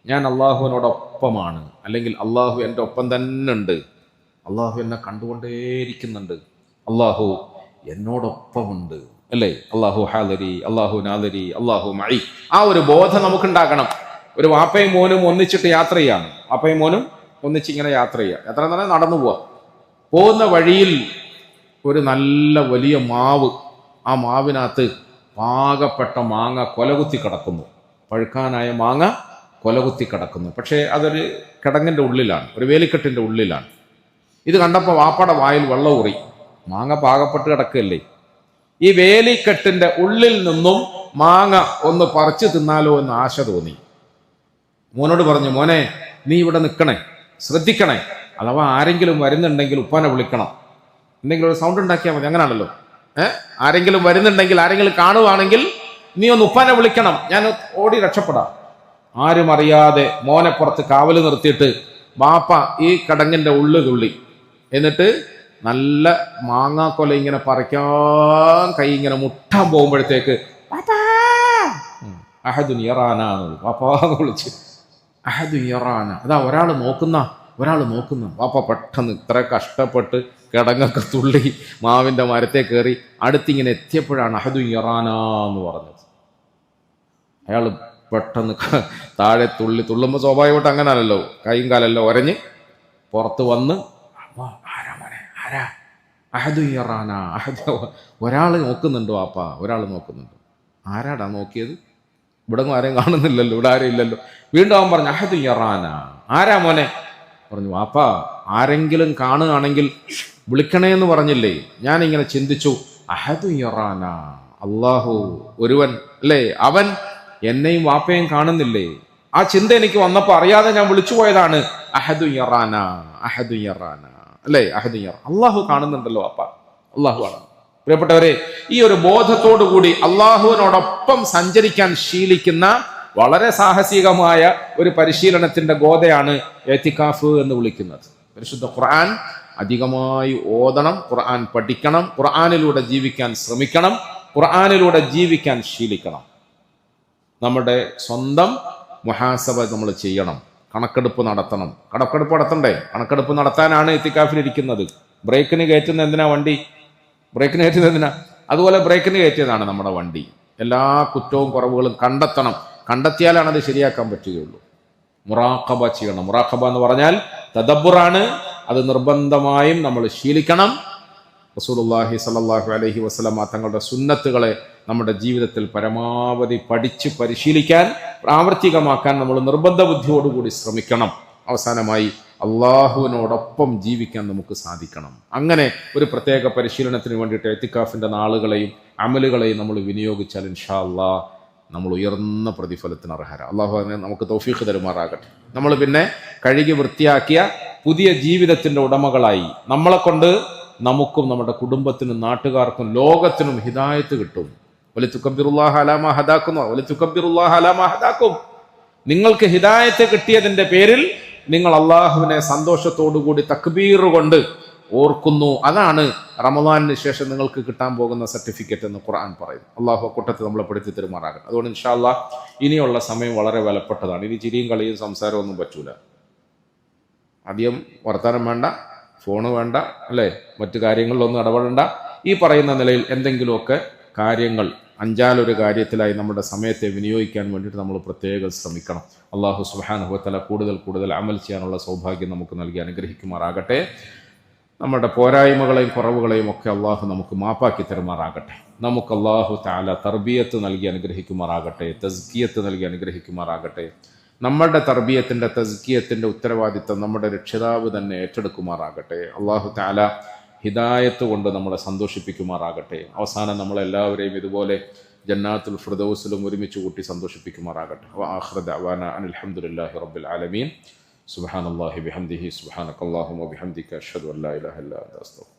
ഞാൻ അള്ളാഹുവിനോടൊപ്പമാണ്, അല്ലെങ്കിൽ അള്ളാഹു എൻ്റെ ഒപ്പം തന്നെ ഉണ്ട്, അള്ളാഹു എന്നെ കണ്ടുകൊണ്ടേയിരിക്കുന്നുണ്ട്, അള്ളാഹു എന്നോടൊപ്പമുണ്ട്, അല്ലേ? അള്ളാഹു ഹാദിരി, അള്ളാഹു നാദിരി, അള്ളാഹു മഈ. ആ ഒരു ബോധം നമുക്കുണ്ടാകണം. ഒരു വാപ്പയും മോനും ഒന്നിച്ചിട്ട് യാത്ര ചെയ്യാണ്, വാപ്പയും മോനും ഒന്നിച്ചിങ്ങനെ യാത്ര ചെയ്യുക. യാത്ര എന്ന് പറഞ്ഞാൽ നടന്നു പോവാ. പോകുന്ന വഴിയിൽ ഒരു നല്ല വലിയ മാവ്, ആ മാവിനകത്ത് പാകപ്പെട്ട മാങ്ങ കൊലകുത്തി കിടക്കുന്നു, പഴുക്കാനായ മാങ്ങ കൊലകുത്തി കിടക്കുന്നു. പക്ഷേ അതൊരു കിടങ്ങിൻ്റെ ഉള്ളിലാണ്, ഒരു വേലിക്കെട്ടിൻ്റെ ഉള്ളിലാണ്. ഇത് കണ്ടപ്പോൾ വാപ്പയുടെ വായിൽ വെള്ളം ഊറി. മാങ്ങ പാകപ്പെട്ട് കിടക്കുകയല്ലേ. ഈ വേലിക്കെട്ടിൻ്റെ ഉള്ളിൽ നിന്നും മാങ്ങ ഒന്ന് പറിച്ചു തിന്നാലോ എന്ന് ആശ തോന്നി. മോനോട് പറഞ്ഞു, മോനെ നീ ഇവിടെ നിൽക്കണേ, ശ്രദ്ധിക്കണേ, അഥവാ ആരെങ്കിലും വരുന്നുണ്ടെങ്കിൽ ഉപ്പാനെ വിളിക്കണം, എന്തെങ്കിലും ഒരു സൗണ്ട് ഉണ്ടാക്കിയാൽ മതി, അങ്ങനെയാണല്ലോ. ആരെങ്കിലും വരുന്നുണ്ടെങ്കിൽ, ആരെങ്കിലും കാണുവാണെങ്കിൽ നീ ഒന്ന് ഉപ്പാനെ വിളിക്കണം, ഞാൻ ഓടി രക്ഷപ്പെടാം. ആരും അറിയാതെ മോനെ പുറത്ത് കാവല് നിർത്തിയിട്ട് ബാപ്പ ഈ കടങ്ങിന്റെ ഉള്ളു തുള്ളി. എന്നിട്ട് നല്ല മാങ്ങാക്കൊല ഇങ്ങനെ പറിക്കാൻ കൈ ഇങ്ങനെ മുട്ടാൻ പോകുമ്പോഴത്തേക്ക് അഹദുൻ യറാന വാപ്പാന്ന് വിളിച്ച്, അഹദുൻ യറാന, അതാ ഒരാൾ നോക്കുന്ന. വാപ്പ പെട്ടെന്ന് ഇത്ര കഷ്ടപ്പെട്ട് കിടങ്ങൊക്കെ തുള്ളി മാവിന്റെ മരത്തെ കയറി അടുത്തിങ്ങനെ എത്തിയപ്പോഴാണ് അഹദുൻ യറാന എന്ന് പറഞ്ഞത്. അയാൾ പെട്ടെന്ന് താഴെ തുള്ളുമ്പോൾ സ്വാഭാവികമായിട്ട് അങ്ങനെയല്ലോ, കൈയും കാലെല്ലാം ഒരഞ്ഞ് പുറത്ത് വന്ന്, ആരാ അഹദു യറാന, ഒരാൾ നോക്കുന്നുണ്ട് വാപ്പ, ഒരാൾ നോക്കുന്നുണ്ട്. ആരാടാ നോക്കിയത്? ഇവിടെ ആരെയും കാണുന്നില്ലല്ലോ, ഇവിടെ ആരും ഇല്ലല്ലോ. വീണ്ടും അവൻ പറഞ്ഞു, അഹദു യറാന, ആരാ മോനെ? പറഞ്ഞു, വാപ്പ ആരെങ്കിലും കാണുകയാണെങ്കിൽ വിളിക്കണേ എന്ന് പറഞ്ഞില്ലേ? ഞാനിങ്ങനെ ചിന്തിച്ചു, അഹദു യറാന, അള്ളാഹു ഒരുവൻ അല്ലേ, അവൻ എന്നെയും വാപ്പയും കാണുന്നില്ലേ? ആ ചിന്ത എനിക്ക് വന്നപ്പോൾ അറിയാതെ ഞാൻ വിളിച്ചു പോയതാണ്, അഹദു യറാന, അഹദു യറാന, അല്ലേ? അഹദു യറാന, അള്ളാഹു കാണുന്നുണ്ടല്ലോ വാപ്പ, അള്ളാഹു കാണുന്നു. പ്രിയപ്പെട്ടവരെ, ഈ ഒരു ബോധത്തോടു കൂടി അള്ളാഹുവിനോടൊപ്പം സഞ്ചരിക്കാൻ ശീലിക്കുന്ന വളരെ സാഹസികമായ ഒരു പരിശീലനത്തിന്റെ ഗോതയാണ് എത്തിക്കാഫ് എന്ന് വിളിക്കുന്നത്. പരിശുദ്ധ ഖുർആൻ അധികമായി ഓതണം, ഖുർആൻ പഠിക്കണം, ഖുർആനിലൂടെ ജീവിക്കാൻ ശ്രമിക്കണം, ഖുർആനിലൂടെ ജീവിക്കാൻ ശീലിക്കണം. നമ്മുടെ സ്വന്തം മുഹാസബ നമ്മൾ ചെയ്യണം, കണക്കെടുപ്പ് നടത്തണം. കണക്കെടുപ്പ് നടത്തണ്ടേ? കണക്കെടുപ്പ് നടത്താനാണ് ഇത്തിക്കാഫിൽ ഇരിക്കുന്നത്. ബ്രേക്കിന് കയറ്റുന്ന എന്തിനാ വണ്ടി? ബ്രേക്കിന് കയറ്റുന്നത് എന്തിനാ? അതുപോലെ ബ്രേക്കിന് കയറ്റിയതാണ് നമ്മുടെ വണ്ടി. എല്ലാ കുറ്റവും കുറവുകളും കണ്ടെത്തണം, കണ്ടെത്തിയാലാണ് അത് ശരിയാക്കാൻ പറ്റുകയുള്ളൂ. മുറാഖബ ചെയ്യണം. മുറാഖബ എന്ന് പറഞ്ഞാൽ തദബ്ബുറാണ്, അത് നിർബന്ധമായും നമ്മൾ ശീലിക്കണം. റസൂലുള്ളാഹി സ്വല്ലല്ലാഹു അലൈഹി വസല്ലമ തങ്ങളുടെ സുന്നത്തുകളെ നമ്മുടെ ജീവിതത്തിൽ പരമാവധി പഠിച്ച് പരിശീലിക്കാൻ, പ്രാവർത്തികമാക്കാൻ നമ്മൾ നിർബന്ധ ബുദ്ധിയോടുകൂടി ശ്രമിക്കണം. അവസാനമായി അള്ളാഹുവിനോടൊപ്പം ജീവിക്കാൻ നമുക്ക് സാധിക്കണം. അങ്ങനെ ഒരു പ്രത്യേക പരിശീലനത്തിന് വേണ്ടിയിട്ട് എത്തിക്കാഫിന്റെ നാളുകളെയും അമലുകളെയും നമ്മൾ വിനിയോഗിച്ചാൽ ഇൻഷാ അല്ലാഹ് നമ്മൾ ഉയർന്ന പ്രതിഫലത്തിന് അർഹര. അള്ളാഹു അതിനെ നമുക്ക് തൗഫീഖ് തരുമാറാകട്ടെ. നമ്മൾ പിന്നെ കഴുകി വൃത്തിയാക്കിയ പുതിയ ജീവിതത്തിന്റെ ഉടമകളായി നമ്മളെ കൊണ്ട് നമുക്കും നമ്മുടെ കുടുംബത്തിനും നാട്ടുകാർക്കും ലോകത്തിനും ഹിദായത്ത് കിട്ടും. വലിതുകബ്ബിറുല്ലാഹ അലാ മാ ഹദാക്കും, വലിതുകബ്ബിറുല്ലാഹ അലാ മാ ഹദാക്കും. നിങ്ങൾക്ക് ഹിദായത്ത് കിട്ടിയതിന്റെ പേരിൽ നിങ്ങൾ അള്ളാഹുവിനെ സന്തോഷത്തോടുകൂടി തക്ബീർ കൊണ്ട് ഓർക്കുന്നു. അതാണ് റമദാനിന് ശേഷം നിങ്ങൾക്ക് കിട്ടാൻ പോകുന്ന സർട്ടിഫിക്കറ്റ് എന്ന് ഖുർആൻ പറയും. അള്ളാഹു അക്കൂട്ടത്തിൽ നമ്മളെ പെടുത്തി തരുമാറാകട്ടെ. അതുകൊണ്ട് ഇൻഷാ അല്ലാഹ് ഇനിയുള്ള സമയം വളരെ വിലപ്പെട്ടതാണ്. ഇനി ചിരിയും കളിയും സംസാരവും ഒന്നും പറ്റൂല. അധികം വർത്താനം വേണ്ട, ഫോണ് വേണ്ട, അല്ലേ? മറ്റു കാര്യങ്ങളിലൊന്നും ഇടപെടേണ്ട. ഈ പറയുന്ന നിലയിൽ എന്തെങ്കിലുമൊക്കെ കാര്യങ്ങൾ, അഞ്ചാലൊരു കാര്യത്തിലായി നമ്മുടെ സമയത്തെ വിനിയോഗിക്കാൻ വേണ്ടിയിട്ട് നമ്മൾ പ്രത്യേകം ശ്രമിക്കണം. അള്ളാഹു സുബ്ഹാനഹു വ തആല കൂടുതൽ അമൽ ചെയ്യാനുള്ള സൗഭാഗ്യം നമുക്ക് നൽകി അനുഗ്രഹിക്കുമാറാകട്ടെ. നമ്മുടെ പോരായ്മകളെയും കുറവുകളെയും ഒക്കെ അള്ളാഹു നമുക്ക് മാപ്പാക്കി തരുമാറാകട്ടെ. നമുക്ക് അള്ളാഹു തആല തർബിയത്ത് നൽകി അനുഗ്രഹിക്കുമാറാകട്ടെ, തസ്കിയത്ത് നൽകി അനുഗ്രഹിക്കുമാറാകട്ടെ. നമ്മുടെ തർബിയത്തിന്റെ തസ്കിയത്തിന്റെ ഉത്തരവാദിത്തം നമ്മുടെ രക്ഷിതാവ് തന്നെ ഏറ്റെടുക്കുമാറാകട്ടെ. അള്ളാഹു തആല ഹിദായത്ത് കൊണ്ട് നമ്മളെ സന്തോഷിപ്പിക്കുമാറാകട്ടെ. അവസാനം നമ്മളെല്ലാവരെയും ഇതുപോലെ ജന്നാത്തുൽ ഫിർദൗസിലും ഒരുമിച്ച് കൂട്ടി സന്തോഷിപ്പിക്കുമാറാകട്ടെ. വആഖിറു ദഅവാന അനിൽ ഹംദുലില്ലാഹി റബ്ബിൽ ആലമീൻ. സുബ്ഹാനല്ലാഹി ബിഹംദിഹി സുബ്ഹാനകല്ലാഹുമ്മ ബിഹംദിക അഷ്ഹദു അൻ ലാ ഇലാഹ ഇല്ലാ അൻത അസ്തഗ്ഫിറുക